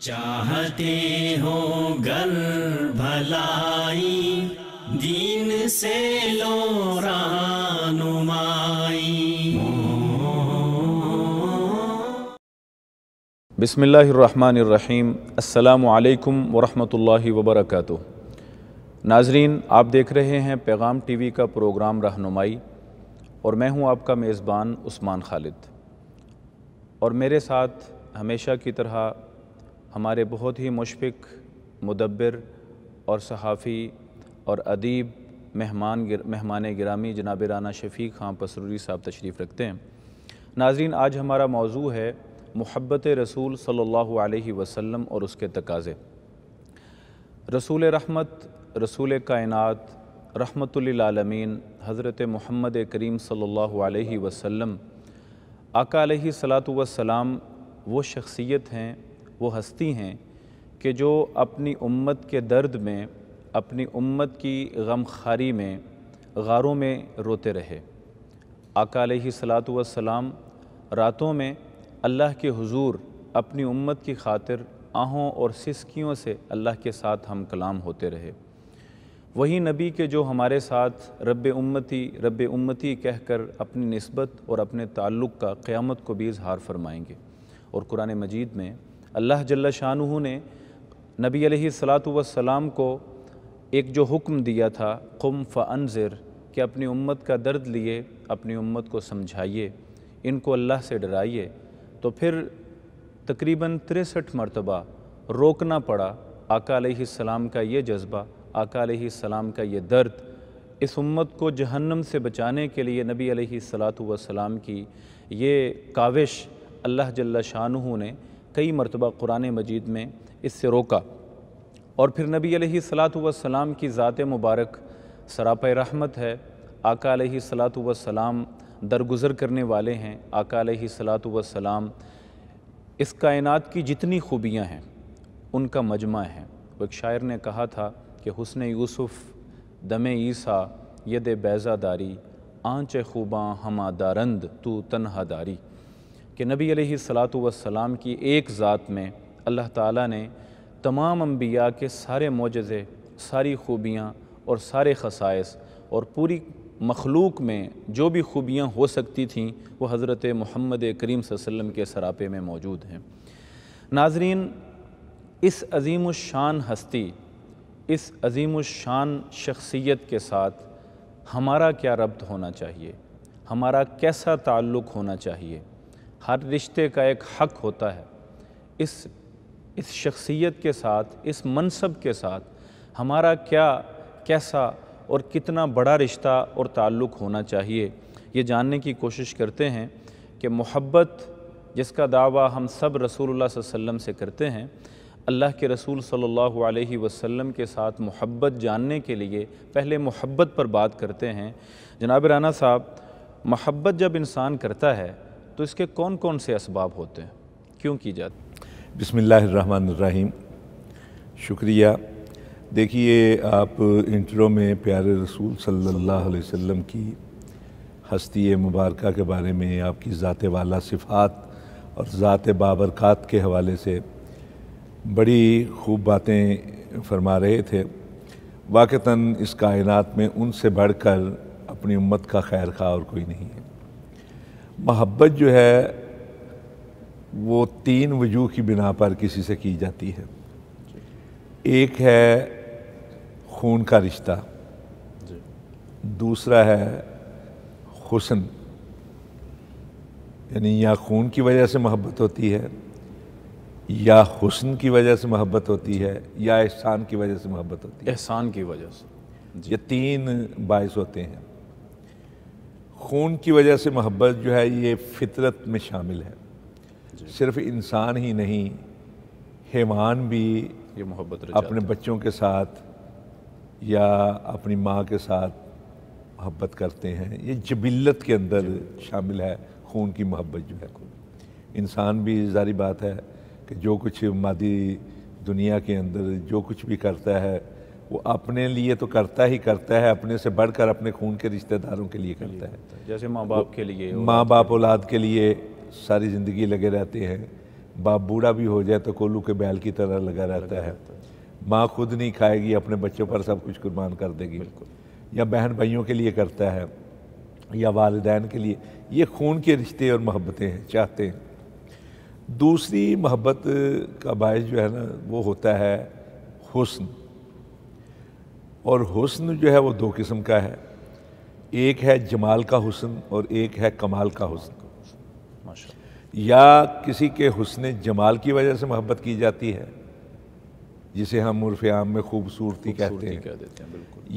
چاہتے ہو گر بھلائی دین سے لو رہنمائی۔ بسم اللہ الرحمن الرحیم۔ السلام علیکم ورحمۃ اللہ وبرکاتہ۔ ناظرین، آپ دیکھ رہے ہیں پیغام ٹی وی کا پروگرام رہنمائی، اور میں ہوں آپ کا میزبان عثمان خالد، اور میرے ساتھ ہمیشہ کی طرح ہمارے بہت ہی مشفق، مدبر اور صحافی اور ادیب مہمان گرامی جناب رانا شفیق خان پسروری صاحب تشریف رکھتے ہیں۔ ناظرین، آج ہمارا موضوع ہے محبت رسول صلی اللہ علیہ وسلم اور اس کے تقاضے۔ رسول رحمت، رسول کائنات، رحمت للعالمین حضرت محمد کریم صلی اللہ علیہ وسلم، آقا علیہ الصلاۃ والسلام وہ شخصیت ہیں، وہ ہستی ہیں کہ جو اپنی امت کے درد میں، اپنی امت کی غم خواری میں، غاروں میں روتے رہے۔ آقا علیہ الصلاۃ والسلام راتوں میں اللہ کے حضور اپنی امت کی خاطر آہوں اور سسکیوں سے اللہ کے ساتھ ہم کلام ہوتے رہے۔ وہی نبی کے جو ہمارے ساتھ رب امتی کہہ کر اپنی نسبت اور اپنے تعلق کا قیامت کو بھی اظہار فرمائیں گے۔ اور قرآن مجید میں اللہ جل شانہ نے نبی علیہ الصلاۃ والسلام کو ایک جو حکم دیا تھا، قم فانذر، کہ اپنی امت کا درد لیے اپنی امت کو سمجھائیے، ان کو اللہ سے ڈرائیے، تو پھر تقریباً 63 مرتبہ روکنا پڑا آقا علیہ السلام کا یہ جذبہ، آقا علیہ السلام کا یہ درد، اس امت کو جہنم سے بچانے کے لیے نبی علیہ الصلاۃ والسلام کی یہ کاوش اللہ جل شانہ نے کئی مرتبہ قرآن مجید میں اس سے روکا۔ اور پھر نبی علیہ الصلاۃ والسلام کی ذات مبارک سراپہ رحمت ہے۔ آقا علیہ الصلاۃ والسلام درگزر کرنے والے ہیں۔ آقا علیہ الصلاۃ والسلام اس کائنات کی جتنی خوبیاں ہیں ان کا مجمع ہے۔ وہ ایک شاعر نے کہا تھا کہ حسن یوسف دم عیسیٰ ید بیضہ داری، آنچ خوباں ہمہ دارند تو تنہا داری، کہ نبی علیہ الصلاۃ والسلام کی ایک ذات میں اللہ تعالیٰ نے تمام انبیاء کے سارے معجزے، ساری خوبیاں اور سارے خصائص اور پوری مخلوق میں جو بھی خوبیاں ہو سکتی تھیں وہ حضرت محمد کریم صلی اللہ علیہ وسلم کے سراپے میں موجود ہیں۔ ناظرین، اس عظیم الشان ہستی، اس عظیم الشان شخصیت کے ساتھ ہمارا کیا ربط ہونا چاہیے، ہمارا کیسا تعلق ہونا چاہیے؟ ہر رشتے کا ایک حق ہوتا ہے۔ اس شخصیت کے ساتھ، اس منصب کے ساتھ ہمارا کیسا اور کتنا بڑا رشتہ اور تعلق ہونا چاہیے، یہ جاننے کی کوشش کرتے ہیں کہ محبت جس کا دعویٰ ہم سب رسول اللہ صلی اللہ علیہ وسلم سے کرتے ہیں، اللہ کے رسول صلی اللہ علیہ وسلم کے ساتھ محبت جاننے کے لیے پہلے محبت پر بات کرتے ہیں۔ جناب رانا صاحب، محبت جب انسان کرتا ہے تو اس کے کون کون سے اسباب ہوتے ہیں، کیوں کی جاتی؟ بسم اللہ الرحمن الرحیم۔ شکریہ۔ دیکھیے، آپ انٹرو میں پیارے رسول صلی اللہ علیہ وسلم کی ہستی مبارکہ کے بارے میں، آپ کی ذات والا صفات اور ذات بابرکات کے حوالے سے بڑی خوب باتیں فرما رہے تھے۔ واقعتاً اس کائنات میں ان سے بڑھ کر اپنی امت کا خیر خواہ اور کوئی نہیں ہے۔ محبت جو ہے وہ 3 وجوہ کی بنا پر کسی سے کی جاتی ہے۔ ایک ہے خون کا رشتہ، دوسرا ہے حسن، یعنی یا خون کی وجہ سے محبت ہوتی ہے، یا حسن کی وجہ سے محبت ہوتی ہے، یا احسان کی وجہ سے محبت ہوتی ہے۔ احسان کی وجہ سے، یہ 3 باعث ہوتے ہیں۔ خون کی وجہ سے محبت جو ہے یہ فطرت میں شامل ہے۔ صرف انسان ہی نہیں، حیوان بھی یہ محبت اپنے بچوں کے ساتھ یا اپنی ماں کے ساتھ محبت کرتے ہیں۔ یہ جبلت کے اندر شامل ہے خون کی محبت جو ہے۔ انسان بھی ظاہری بات ہے کہ جو کچھ مادی دنیا کے اندر جو کچھ بھی کرتا ہے وہ اپنے لیے تو کرتا ہی کرتا ہے، اپنے سے بڑھ کر اپنے خون کے رشتہ داروں کے لیے کرتا ہے۔ جیسے ماں باپ کے لیے، ماں باپ اولاد کے لیے ساری زندگی لگے رہتے ہیں، باپ بوڑھا بھی ہو جائے تو کولو کے بیل کی طرح لگا رہتا ہے، ماں خود نہیں کھائے گی، اپنے بچوں پر سب کچھ قربان کر دے گی، یا بہن بھائیوں کے لیے کرتا ہے، یا والدین کے لیے. یہ خون کے رشتے اور محبتیں ہیں، چاہتے ہیں. دوسری محبت کا باعث جو ہے نا وہ ہوتا ہے حسن. اور حسن جو ہے وہ دو قسم کا ہے، ایک ہے جمال کا حسن اور ایک ہے کمال کا حسن. یا کسی کے حسن جمال کی وجہ سے محبت کی جاتی ہے جسے ہم عرف عام میں خوبصورتی کہتے ہیں،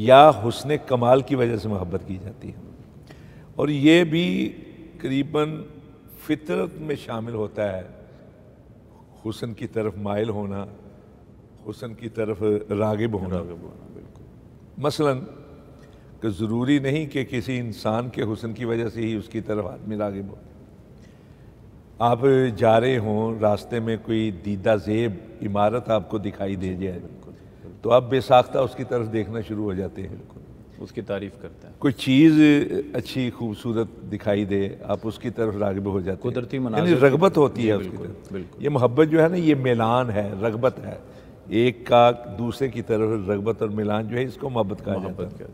یا حسن کمال کی وجہ سے محبت کی جاتی ہے. اور یہ بھی قریباً فطرت میں شامل ہوتا ہے، حسن کی طرف مائل ہونا، حسن کی طرف راغب ہونا. مثلاً کہ ضروری نہیں کہ کسی انسان کے حسن کی وجہ سے ہی اس کی طرف آدمی راغب ہو. آپ جا رہے ہوں راستے میں کوئی دیدہ زیب عمارت آپ کو دکھائی دے جائے تو آپ بے ساختہ اس کی طرف دیکھنا شروع ہو جاتے ہیں، اس کی تعریف کرتے ہیں. کوئی چیز اچھی خوبصورت دکھائی دے آپ اس کی طرف راغب ہو جاتے ہیں، قدرتی یعنی مناظر رغبت ہوتی ہے اس کی طرف. یہ محبت جو ہے نا یہ میلان ہے، رغبت ہے، ایک کا دوسرے کی طرف رغبت اور میلان جو ہے اس کو محبت کہا جاتا ہے.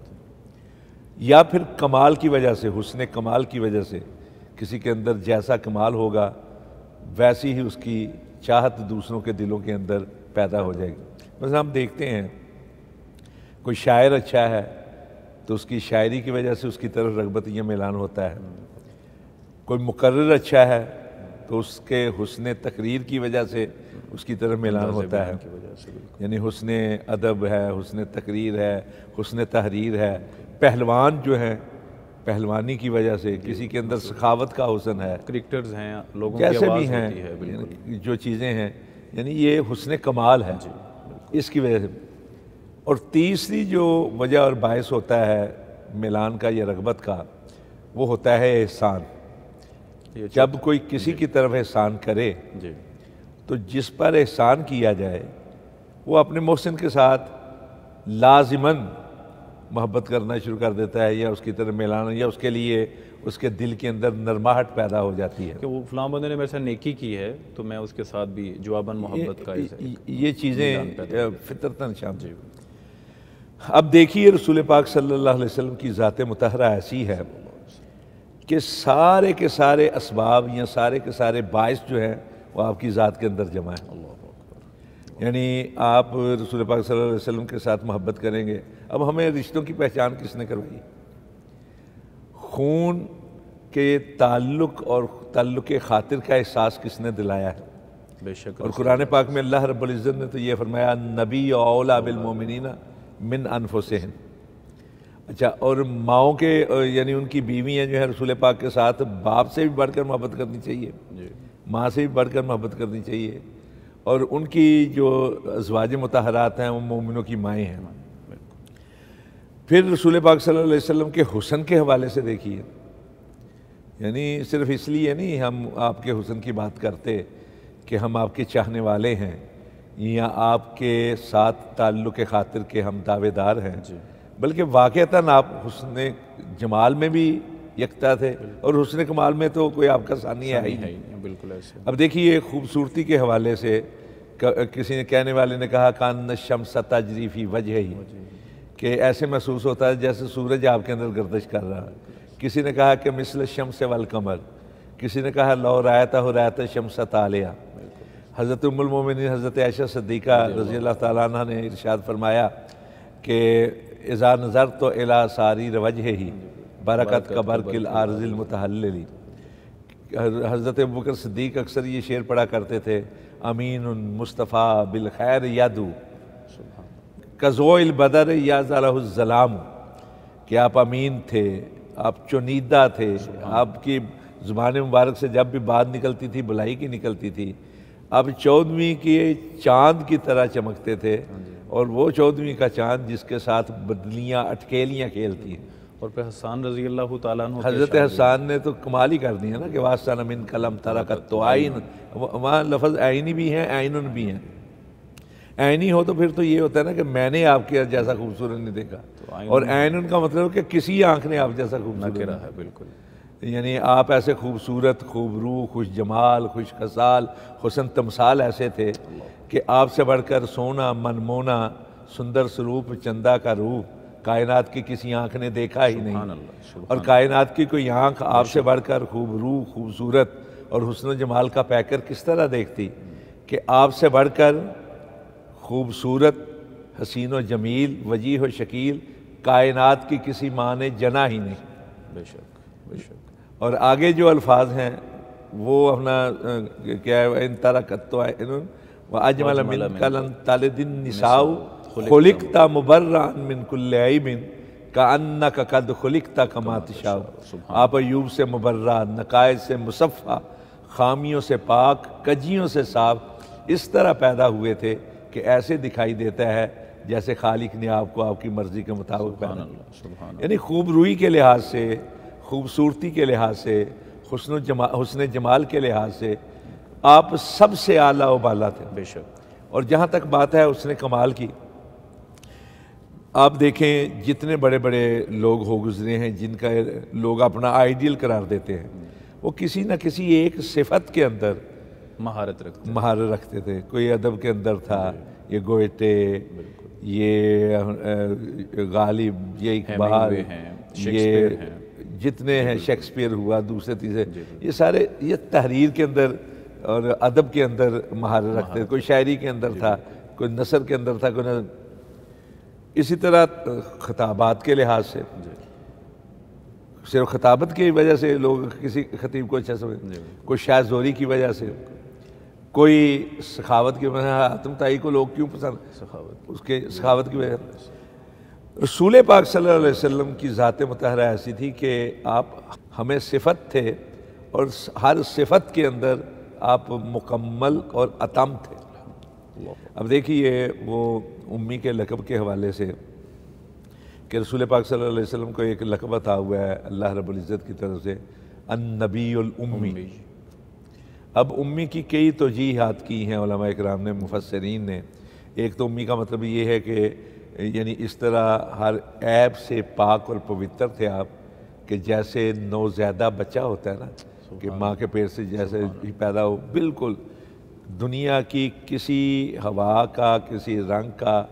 یا پھر کمال کی وجہ سے، حسن کمال کی وجہ سے کسی کے اندر جیسا کمال ہوگا ویسی ہی اس کی چاہت دوسروں کے دلوں کے اندر پیدا ہو جائے گی. مثلا ہم دیکھتے ہیں کوئی شاعر اچھا ہے تو اس کی شاعری کی وجہ سے اس کی طرف رغبت یا میلان ہوتا ہے. کوئی مقرر اچھا ہے تو اس کے حسن تقریر کی وجہ سے اس کی طرف میلان ہوتا ہے. یعنی حسن ادب ہے، حسن تقریر ہے، حسن تحریر ہے. پہلوان جو ہیں پہلوانی کی وجہ سے کسی کے اندر سخاوت کا حسن ہے، کرکٹرز ہیں، لوگوں کی جیسے آواز بھی ہیں ہوتی ہے، بالکل جو چیزیں ہیں، یعنی یہ حسن کمال ہے اس کی وجہ سے. اور تیسری جو وجہ اور باعث ہوتا ہے میلان کا یا رغبت کا وہ ہوتا ہے احسان. جب کوئی کسی کی طرف احسان کرے تو جس پر احسان کیا جائے وہ اپنے محسن کے ساتھ لازماً محبت کرنا شروع کر دیتا ہے، یا اس کی طرف میلان، یا اس کے لیے اس کے دل کے اندر نرماہٹ پیدا ہو جاتی ہے کہ وہ فلاں بندے نے میرے ساتھ نیکی کی ہے تو میں اس کے ساتھ بھی جواباً محبت کا یہ چیزیں فطرتاً شامل. اب دیکھیے رسول پاک صلی اللہ علیہ وسلم کی ذات مطہرہ ایسی ہے کہ سارے کے سارے اسباب یا سارے کے سارے باعث جو ہیں وہ آپ کی ذات کے اندر جمع ہیں. یعنی آپ رسول پاک صلی اللہ علیہ وسلم کے ساتھ محبت کریں گے. اب ہمیں رشتوں کی پہچان کس نے کروائی؟ خون کے تعلق اور تعلق خاطر کا احساس کس نے دلایا ہے؟ بے شک. اور قرآن پاک میں اللہ رب العزت نے تو یہ فرمایا نبی اولا بالمومنین من انفسہم. اچھا، اور ماؤں کے یعنی ان کی بیویاں جو ہیں رسول پاک کے ساتھ باپ سے بھی بڑھ کر محبت کرنی چاہیے، ماں سے بھی بڑھ کر محبت کرنی چاہیے. اور ان کی جو ازواج مطہرات ہیں وہ مومنوں کی مائیں ہیں. پھر رسول پاک صلی اللہ علیہ وسلم کے حسن کے حوالے سے دیکھیے، یعنی صرف اس لیے نہیں ہم آپ کے حسن کی بات کرتے کہ ہم آپ کے چاہنے والے ہیں یا آپ کے ساتھ تعلق خاطر کے ہم دعوے دار ہیں، بلکہ واقعتاً آپ حسن جمال میں بھی یکتا تھے اور حسن کمال میں تو کوئی آپ کا ثانی ہے ہی نہیں. بالکل ایسے. اب دیکھیے خوبصورتی کے حوالے سے کسی نے کہنے والے نے کہا کان الشمس تجری فی وجہہ، کہ ایسے محسوس ہوتا ہے جیسے سورج آپ کے اندر گردش کر رہا. کسی نے کہا کہ مثل الشمس والقمر، کسی نے کہا لو رأیتہ رأیت الشمس طالعہ. حضرت ام المومنین حضرت عائشہ صدیقہ رضی اللہ تعالیٰ عنہ نے ارشاد فرمایا کہ اذا نظرت الی ساریر وجہہ برکت کا برق الارض المتحلل. حضرت ابوبکر صدیق اکثر یہ شعر پڑھا کرتے تھے، امین مصطفیٰ بالخیر یدو کضوء البدر یازالہ الظلام، کہ آپ امین تھے، آپ چنیدہ تھے، آپ کی زبان مبارک سے جب بھی بات نکلتی تھی بھلائی کی نکلتی تھی. آپ 14ویں کے چاند کی طرح چمکتے تھے، اور وہ 14ویں کا چاند جس کے ساتھ بدلیاں اٹکیلیاں کھیلتی ہیں. اور پھر حسان رضی اللہ تعالیٰ عنہ، حضرت حسان نے تو کمال ہی کر دیا نا کہ واسطہ من کلم ترکت تو آئین، وہاں لفظ عینی بھی ہیں عینن بھی ہیں. عینی ہو تو پھر تو یہ ہوتا ہے نا کہ میں نے آپ کے جیسا خوبصورت نہیں دیکھا، اور عینن کا مطلب کہ کسی آنکھ نے آپ جیسا خوبصورت نکرہ ہے. بالکل. یعنی آپ ایسے خوبصورت، خوبرو، خوش جمال، خوش خصال، حسن تمثال ایسے تھے کہ آپ سے بڑھ کر سونا منمونا سندر سروپ چندہ کا روپ کائنات کی کسی آنکھ نے دیکھا ہی نہیں، اور کائنات کی کوئی آنکھ آپ سے بڑھ کر خوبرو، خوبصورت اور حسن و جمال کا پیکر کس طرح دیکھتی کہ آپ سے بڑھ کر خوبصورت، حسین و جمیل، وجیح و شکیل کائنات کی کسی ماں نے جنا ہی نہیں۔ بے شک بے شک۔ اور آگے جو الفاظ ہیں وہ اپنا کیا ہے، ان ترکت تو وَأَجْمَلَ مِنْكَ لَن تَلِدِ النِّسَاءُ خُلِقْتَ مُبَرَّأً مِنْ كُلِّ عَیْبٍ كَأَنَّكَ قَدْ خُلِقْتَ كَمَا تَشَاءُ۔ آپ ایوب سے مبرہ، نقائص سے مصفہ، خامیوں سے پاک، کجیوں سے صاف اس طرح پیدا ہوئے تھے کہ ایسے دکھائی دیتا ہے جیسے خالق نے آپ کو آپ کی مرضی کے مطابق پیدا کیا۔ یعنی خوب روئی کے لحاظ سے، خوبصورتی کے لحاظ سے، حسن جمال کے لحاظ سے آپ سب سے اعلیٰ و بالا تھے۔ بے شک۔ اور جہاں تک بات ہے حسن کمال کی، آپ دیکھیں جتنے بڑے بڑے لوگ ہو گزرے ہیں جن کا لوگ اپنا آئیڈیل قرار دیتے ہیں، وہ کسی نہ کسی ایک صفت کے اندر مہارت رکھتے تھے۔ کوئی ادب کے اندر تھا، یہ گوئٹے، یہ غالب، یہ اقبال، یہ جتنے ہیں، شیکسپیئر ہوا، دوسرے تیسرے، یہ سارے یہ تحریر کے اندر اور ادب کے اندر مہارت رکھتے تھے۔ کوئی شاعری کے اندر تھا، کوئی نثر کے اندر تھا، کوئی اسی طرح خطابات کے لحاظ سے صرف خطابت کی وجہ سے لوگ کسی خطیب کو اچھا سمجھتے، کوئی شاعر زوری کی وجہ سے، کوئی سخاوت کی وجہ سے۔ حاتم طائی کو لوگ کیوں پسند؟ اس کے سخاوت کی وجہ سے۔ رسول پاک صلی اللہ علیہ وسلم کی ذات مطہرہ ایسی تھی کہ آپ ہمیں صفت تھے، اور ہر صفت کے اندر آپ مکمل اور اتم تھے۔ اب دیکھیے وہ امی کے لقب کے حوالے سے کہ رسول پاک صلی اللہ علیہ وسلم کو ایک لقب عطا ہوا ہے اللہ رب العزت کی طرف سے، النبی الامی۔ اب امی کی کئی توجیحات کی ہیں علماء اکرام نے، مفسرین نے۔ ایک تو امی کا مطلب یہ ہے کہ یعنی اس طرح ہر عیب سے پاک اور پوتر تھے آپ کہ جیسے نوزائیدہ بچہ ہوتا ہے نا، کہ ماں کے پیٹ سے جیسے ہی پیدا ہو، بالکل دنیا کی کسی ہوا کا، کسی رنگ کا،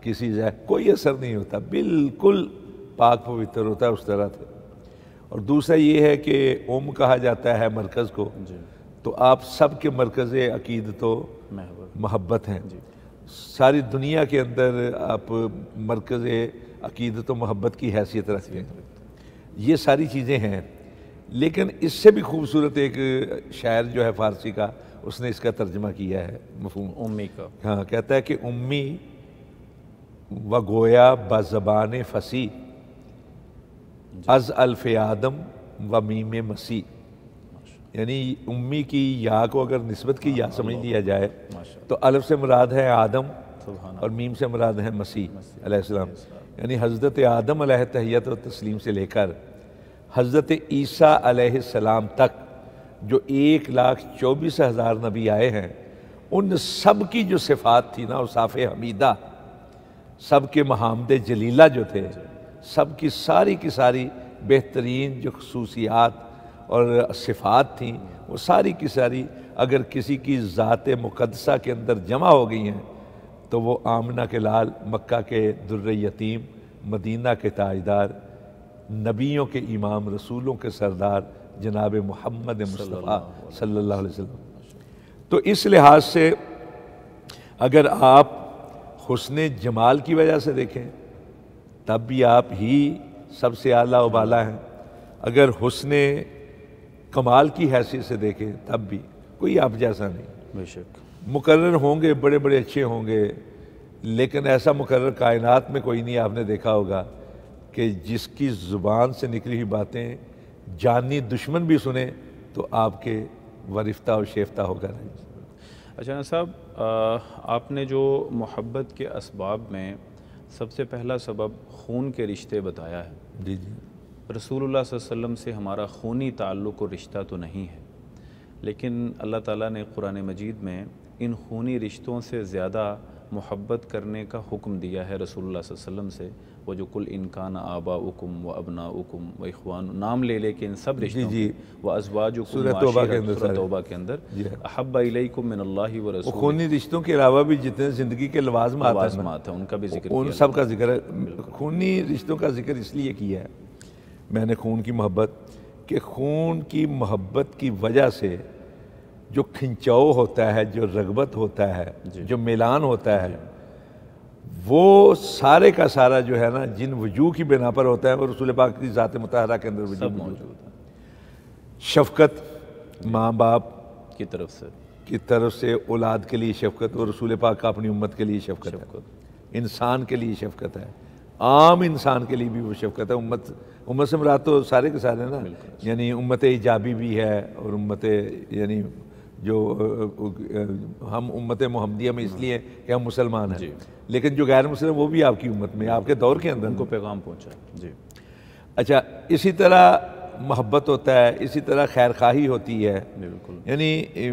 کسی کوئی اثر نہیں ہوتا، بالکل پاک پوتر ہوتا ہے، اس طرح تھے۔ اور دوسرا یہ ہے کہ کہا جاتا ہے مرکز کو، تو آپ سب کے مرکز عقیدت و محبت ہیں۔ ساری دنیا کے اندر آپ مرکز عقیدت و محبت کی حیثیت رکھتے ہیں۔ یہ ساری چیزیں ہیں، لیکن اس سے بھی خوبصورت ایک شاعر جو ہے فارسی کا، اس نے اس کا ترجمہ کیا ہے مفہوم امی کا۔ ہاں، کہتا ہے کہ امی و گویا بزبان فصیح از الف آدم و میم مسیح۔ یعنی امی کی یا کو اگر نسبت کی یا سمجھ لیا جائے تو الف سے مراد ہے آدم اور میم سے مراد ہے مسیح علیہ السلام۔ یعنی حضرت آدم علیہ تحیت و تسلیم سے لے کر حضرت عیسیٰ علیہ السلام تک جو 1,24,000 نبی آئے ہیں، ان سب کی جو صفات تھی نا، اوصاف حمیدہ، سب کے محامد جلیلہ جو تھے، سب کی ساری بہترین جو خصوصیات اور صفات تھیں، وہ ساری کی ساری اگر کسی کی ذات مقدسہ کے اندر جمع ہو گئی ہیں تو وہ آمنہ کے لال، مکہ کے در یتیم، مدینہ کے تاجدار، نبیوں کے امام، رسولوں کے سردار جناب محمد مصطفیٰ صلی اللہ علیہ وسلم۔ تو اس لحاظ سے اگر آپ حسن جمال کی وجہ سے دیکھیں تب بھی آپ ہی سب سے اعلیٰ و بالا ہیں، اگر حسن کمال کی حیثیت سے دیکھیں تب بھی کوئی آپ جیسا نہیں۔ بے شک۔ مقرر ہوں گے، بڑے بڑے اچھے ہوں گے، لیکن ایسا مقرر کائنات میں کوئی نہیں۔ آپ نے دیکھا ہوگا کہ جس کی زبان سے نکلی ہوئی باتیں جانی دشمن بھی سنیں تو آپ کے ورفتہ و شیفتہ ہو کر رہے۔ اچھا صاحب، آپ نے جو محبت کے اسباب میں سب سے پہلا سبب خون کے رشتے بتایا ہے، جی جی، رسول اللہ صلی اللہ علیہ وسلم سے ہمارا خونی تعلق و رشتہ تو نہیں ہے، لیکن اللہ تعالیٰ نے قرآن مجید میں ان خونی رشتوں سے زیادہ محبت کرنے کا حکم دیا ہے رسول اللہ صلی اللہ علیہ وسلم سے، وہ جو کل انکان آباؤکم و ابناؤکم و اخوان، نام لے لے کے ان سب رشتوں جی و ازواجکم، سورہ توبہ کے اندر، سورہ توبہ کے اندر، احب الیکم من اللہ و رسول، خونی رشتوں کے علاوہ بھی جتنے زندگی کے لوازمات ہیں ان کا بھی ذکر ان سب کا ذکر ہے۔ خونی رشتوں کا ذکر اس لیے کیا ہے میں نے خون کی محبت، کہ خون کی محبت کی وجہ سے جو کھنچاؤ ہوتا ہے، جو رغبت ہوتا ہے، جو میلان ہوتا ہے، وہ سارے کا سارا جو ہے نا جن وجوہ کی بنا پر ہوتا ہے، وہ رسول پاک کی ذات مطہرہ کے اندر وجوہ موجود ہے۔ شفقت ماں باپ کی طرف سے اولاد کے لیے شفقت، اور رسول پاک کا اپنی امت کے لیے شفقت ہے، انسان کے لیے شفقت ہے، عام انسان کے لیے بھی وہ شفقت ہے۔ امت سے مراد تو سارے کے سارے نا، یعنی امت ایجابی بھی ہے، اور امت یعنی جو ہم امت محمدیہ میں اس لیے کہ ہم مسلمان ہیں، لیکن جو غیر مسلم وہ بھی آپ کی امت میں، آپ کے دور کے اندر ان کو پیغام پہنچا۔ جی اچھا، اسی طرح محبت ہوتا ہے، اسی طرح خیر خواہی ہوتی ہے، بالکل، یعنی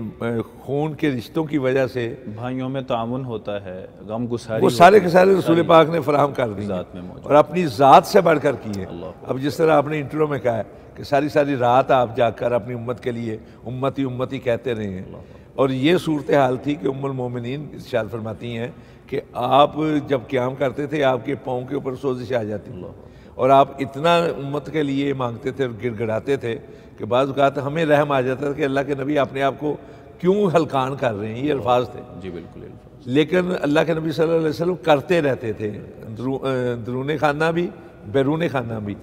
خون کے رشتوں کی وجہ سے بھائیوں میں تعاون ہوتا ہے، غم گساری، وہ سارے کے سارے رسول پاک نے فراہم کر دی ذات میں موجود، اور اپنی ذات سے بڑھ کر کی ہے۔ اب جس طرح آپ نے انٹرو میں کہا ہے کہ ساری رات آپ جا کر اپنی امت کے لیے امتی کہتے رہے ہیں، اور یہ صورتحال تھی کہ ام المومنین ارشاد فرماتی ہیں کہ آپ جب قیام کرتے تھے آپ کے پاؤں کے اوپر سوزش آ جاتی، اور آپ اتنا امت کے لیے مانگتے تھے اور گڑ گڑاتے تھے کہ بعض اوقات ہمیں رحم آ جاتا تھا کہ اللہ کے نبی اپنے آپ کو کیوں ہلکان کر رہے ہیں، یہ الفاظ تھے۔ جی بالکل، لیکن اللہ کے نبی صلی اللہ علیہ وسلم کرتے رہتے تھے، درون خانہ بھی بیرون خانہ بھی۔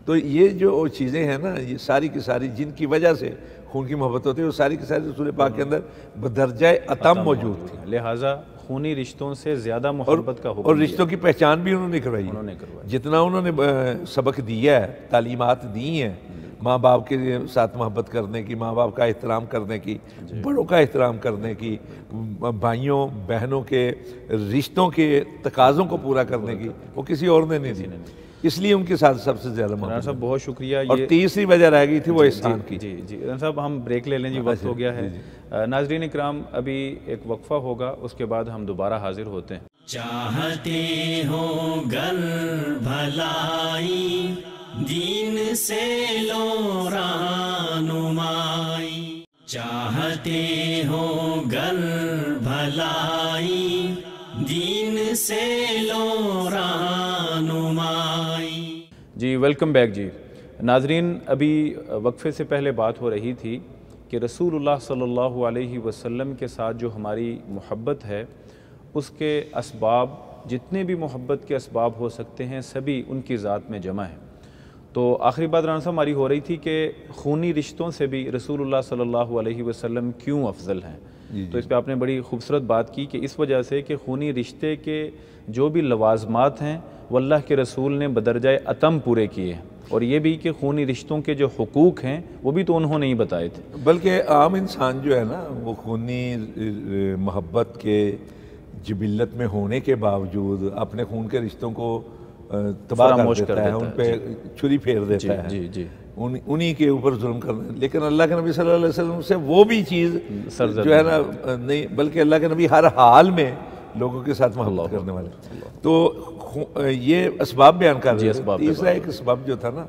تو یہ جو چیزیں ہیں نا، یہ ساری کی ساری جن کی وجہ سے خون کی محبت ہوتی ہے، وہ ساری کی ساری رسول پاک کے اندر بدرجہ اتم موجود تھی، لہٰذا خونی رشتوں سے زیادہ محبت کا حکم، اور رشتوں کی پہچان بھی انہوں نے کروائی، جتنا انہوں نے سبق دیا ہے، تعلیمات دی ہیں ماں باپ کے ساتھ محبت کرنے کی، ماں باپ کا احترام کرنے کی، بڑوں کا احترام کرنے کی، بھائیوں بہنوں کے رشتوں کے تقاضوں کو پورا کرنے کی، وہ کسی اور نے نہیں دی، اس لیے ان کے ساتھ سب سے زیادہ محبت۔ صاحب بہت شکریہ۔ اور تیسری وجہ رہ گئی تھی وہ احسان کی۔ جی صاحب ہم بریک لے لیں جی، وقت ہو گیا ہے۔ ناظرین اکرام، ابھی ایک وقفہ ہوگا، اس کے بعد ہم دوبارہ حاضر ہوتے ہیں۔ چاہتے ہو گر بھلائی، دین سے لو رہنمائی، چاہتے ہو گر بھلائی، دین سے لو رہنمائی۔ جی ویلکم بیک جی ناظرین، ابھی وقفے سے پہلے بات ہو رہی تھی کہ رسول اللہ صلی اللہ علیہ وسلم کے ساتھ جو ہماری محبت ہے، اس کے اسباب، جتنے بھی محبت کے اسباب ہو سکتے ہیں، سبھی ان کی ذات میں جمع ہیں۔ تو آخری بات رانا صاحب ہماری ہو رہی تھی کہ خونی رشتوں سے بھی رسول اللہ صلی اللہ علیہ وسلم کیوں افضل ہیں، تو اس پہ آپ نے بڑی خوبصورت بات کی کہ اس وجہ سے کہ خونی رشتے کے جو بھی لوازمات ہیں وہ اللہ کے رسول نے بدرجہ اتم پورے کیے ہیں، اور یہ بھی کہ خونی رشتوں کے جو حقوق ہیں وہ بھی تو انہوں نے ہی بتائے تھے۔ بلکہ عام انسان جو ہے نا، وہ خونی محبت کے جبلت میں ہونے کے باوجود اپنے خون کے رشتوں کو تباہ کر دیتا ہے، ان پہ چھری پھیر دیتا ہے، انہی کے اوپر ظلم کرنا۔ لیکن اللہ کے نبی صلی اللہ علیہ وسلم سے وہ بھی چیز جو ہے نا نہیں، بلکہ اللہ کے نبی ہر حال میں لوگوں کے ساتھ محبت کرنے والے۔ تو یہ اسباب بیان کر رہے ہیں۔ تیسرا ایک اسباب جو تھا نا،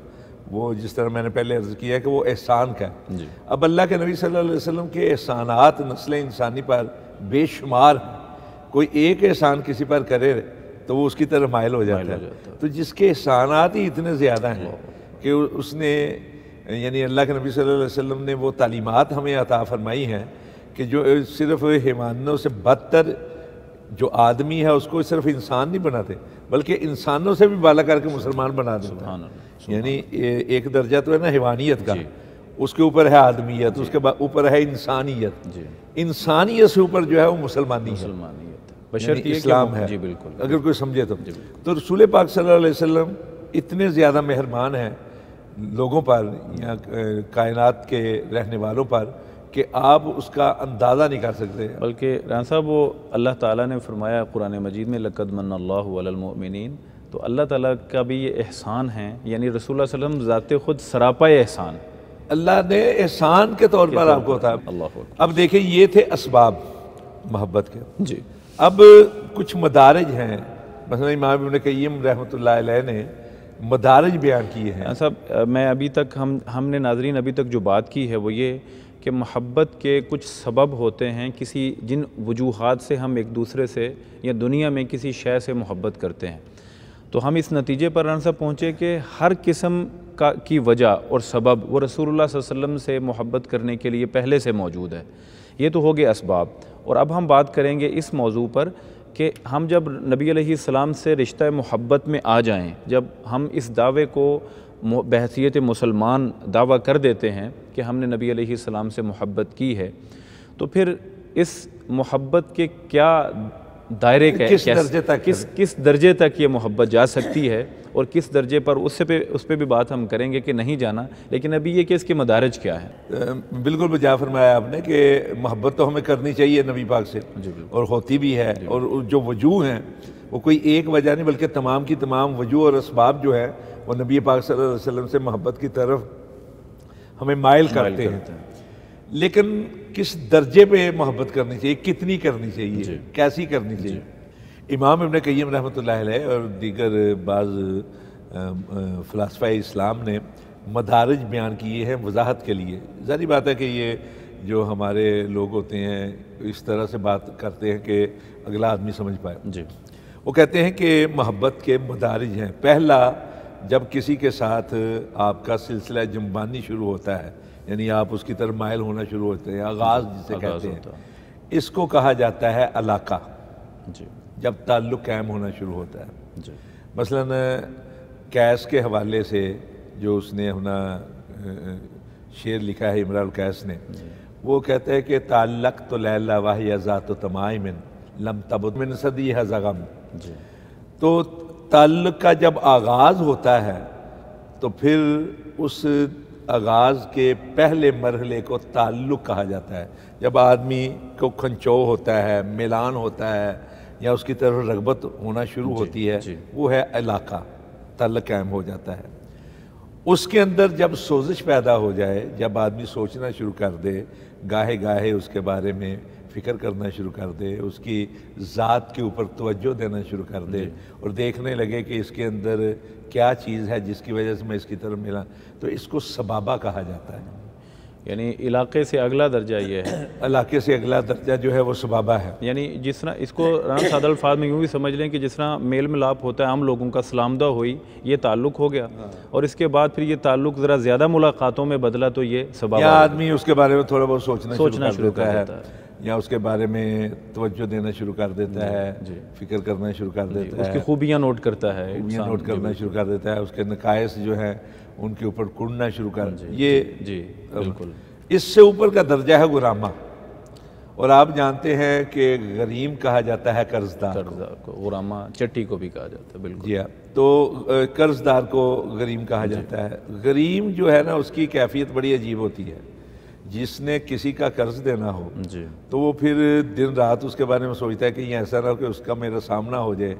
وہ جس طرح میں نے پہلے عرض کیا کہ وہ احسان کا ہے۔ اب اللہ کے نبی صلی اللہ علیہ وسلم کے احسانات نسل انسانی پر بے شمار ہیں، کوئی ایک احسان کسی پر کرے تو وہ اس کی طرف مائل ہو جاتا ہے۔ تو جس کے احسانات ہی اتنے زیادہ ہیں کہ اس نے، یعنی اللہ کے نبی صلی اللہ علیہ وسلم نے وہ تعلیمات ہمیں عطا فرمائی ہیں کہ جو صرف حیوانوں سے بدتر جو آدمی ہے اس کو صرف انسان نہیں بناتے، بلکہ انسانوں سے بھی بالا کر کے مسلمان بنا دیتا ہے۔ یعنی ایک درجہ تو ہے نا حیوانیت کا، اس کے اوپر ہے آدمیت، اس کے اوپر ہے انسانیت، انسانیت سے اوپر جو ہے وہ مسلمانی ہے، یعنی اسلام ہے، اگر کوئی سمجھے تو رسول پاک صلی اللہ علیہ وسلم اتنے زیادہ مہربان ہیں لوگوں پر یا کائنات کے رہنے والوں پر کہ آپ اس کا اندازہ نہیں کر سکتے۔ بلکہ رحان صاحب وہ اللہ تعالیٰ نے فرمایا قرآن مجید میں لَقَدْ مَنَّ اللَّهُ عَلَى الْمُؤْمِنِينَ، تو اللہ تعالیٰ کا بھی یہ احسان ہے، یعنی رسول اللہ صلی اللہ علیہ وسلم ذات خود سراپا احسان، اللہ نے احسان کے طور پر آپ کو تھا۔ اب دیکھیں یہ تھے اسباب محبت کے۔ جی اب کچھ مدارج ہیں مثلا امام ابن قیم رحمۃ اللہ علیہ نے مدارج بیان کیے ہیں۔ صاحب میں ابھی تک ہم نے ناظرین ابھی تک جو بات کی ہے وہ یہ کہ محبت کے کچھ سبب ہوتے ہیں، جن وجوہات سے ہم ایک دوسرے سے یا دنیا میں کسی شے سے محبت کرتے ہیں، تو ہم اس نتیجے پر رانا صاحب پہنچے کہ ہر قسم کی وجہ اور سبب وہ رسول اللہ صلی اللہ علیہ وسلم سے محبت کرنے کے لیے پہلے سے موجود ہے۔ یہ تو ہو گئے اسباب، اور اب ہم بات کریں گے اس موضوع پر کہ ہم جب نبی علیہ السلام سے رشتہ محبت میں آ جائیں، جب ہم اس دعوے کو بحیثیت مسلمان دعویٰ کر دیتے ہیں کہ ہم نے نبی علیہ السلام سے محبت کی ہے، تو پھر اس محبت کے کیا دائرے کا کس درجے تک یہ محبت جا سکتی ہے، اور کس درجے پر اس پہ بھی بات ہم کریں گے کہ نہیں جانا، لیکن ابھی یہ کہ اس کے مدارج کیا ہے۔ بالکل بجا فرمایا آپ نے کہ محبت تو ہمیں کرنی چاہیے نبی پاک سے، اور ہوتی بھی ہے، اور جو وجوہ ہیں وہ کوئی ایک وجہ نہیں بلکہ تمام کی تمام وجوہ اور اسباب جو ہے وہ نبی پاک صلی اللہ علیہ وسلم سے محبت کی طرف ہمیں مائل کرتے ہیں۔ لیکن کس درجے پہ محبت کرنی چاہیے، کتنی کرنی چاہیے، کیسی کرنی چاہیے؟ امام ابن قیم رحمۃ اللہ علیہ اور دیگر بعض فلاسفہ اسلام نے مدارج بیان کیے ہیں وضاحت کے لیے۔ ظاہری بات ہے کہ یہ جو ہمارے لوگ ہوتے ہیں اس طرح سے بات کرتے ہیں کہ اگلا آدمی سمجھ پائے۔ وہ کہتے ہیں کہ محبت کے مدارج ہیں۔ پہلا، جب کسی کے ساتھ آپ کا سلسلہ جنبانی شروع ہوتا ہے، یعنی آپ اس کی طرف مائل ہونا شروع ہوتے ہیں، آغاز جسے کہتے ہیں، اس کو کہا جاتا ہے علاقہ۔ جب تعلق قائم ہونا شروع ہوتا ہے، مثلاً قیس کے حوالے سے جو اس نے اپنا شعر لکھا ہے امراء القیس نے، وہ کہتا ہے کہ تعلق تو لیلا واہی ذات تمائم لم تبد من صدیہ زغم۔ تو تعلق کا جب آغاز ہوتا ہے تو پھر اس آغاز کے پہلے مرحلے کو تعلق کہا جاتا ہے۔ جب آدمی کو کھنچو ہوتا ہے، میلان ہوتا ہے، یا اس کی طرف رغبت ہونا شروع ہوتی ہے، وہ ہے علاقہ، تعلق قائم ہو جاتا ہے۔ اس کے اندر جب سوزش پیدا ہو جائے، جب آدمی سوچنا شروع کر دے، گاہے گاہے اس کے بارے میں فکر کرنا شروع کر دے، اس کی ذات کے اوپر توجہ دینا شروع کر دے، اور دیکھنے لگے کہ اس کے اندر کیا چیز ہے جس کی وجہ سے میں اس کی طرف ملا، تو اس کو سبابہ کہا جاتا ہے۔ یعنی علاقے سے اگلا درجہ یہ ہے، علاقے سے اگلا درجہ جو ہے وہ سبابہ ہے۔ یعنی جس طرح اس کو سادہ الفاظ میں یوں بھی سمجھ لیں کہ جس طرح میل ملاپ ہوتا ہے عام لوگوں کا، سلام دعا ہوئی، یہ تعلق ہو گیا، اور اس کے بعد پھر یہ تعلق ذرا زیادہ ملاقاتوں میں بدلا تو یہ سبابہ، یا آدمی اس کے بارے میں تھوڑا بہت سوچنا شروع کر دیتا ہے، یا اس کے بارے میں توجہ دینا شروع کر دیتا ہے، فکر کرنا شروع کر دیتا ہے، اس کی خوبیاں نوٹ کرتا ہے، خوبیاں نوٹ کرنا شروع کر دیتا ہے، اس کے نقائص جو ہیں ان کے اوپر کڑنا شروع کر یہ بالکل اس سے اوپر کا درجہ ہے غرامہ۔ اور آپ جانتے ہیں کہ غریم کہا جاتا ہے قرض دار کو، غرامہ چٹی کو بھی کہا جاتا ہے، بالکل جی ہاں۔ تو قرض دار کو غریم کہا جاتا ہے۔ غریم جو ہے نا اس کی کیفیت بڑی عجیب ہوتی ہے۔ جس نے کسی کا قرض دینا ہو تو وہ پھر دن رات اس کے بارے میں سوچتا ہے کہ یہ ایسا نہ ہو کہ اس کا میرا سامنا ہو جائے،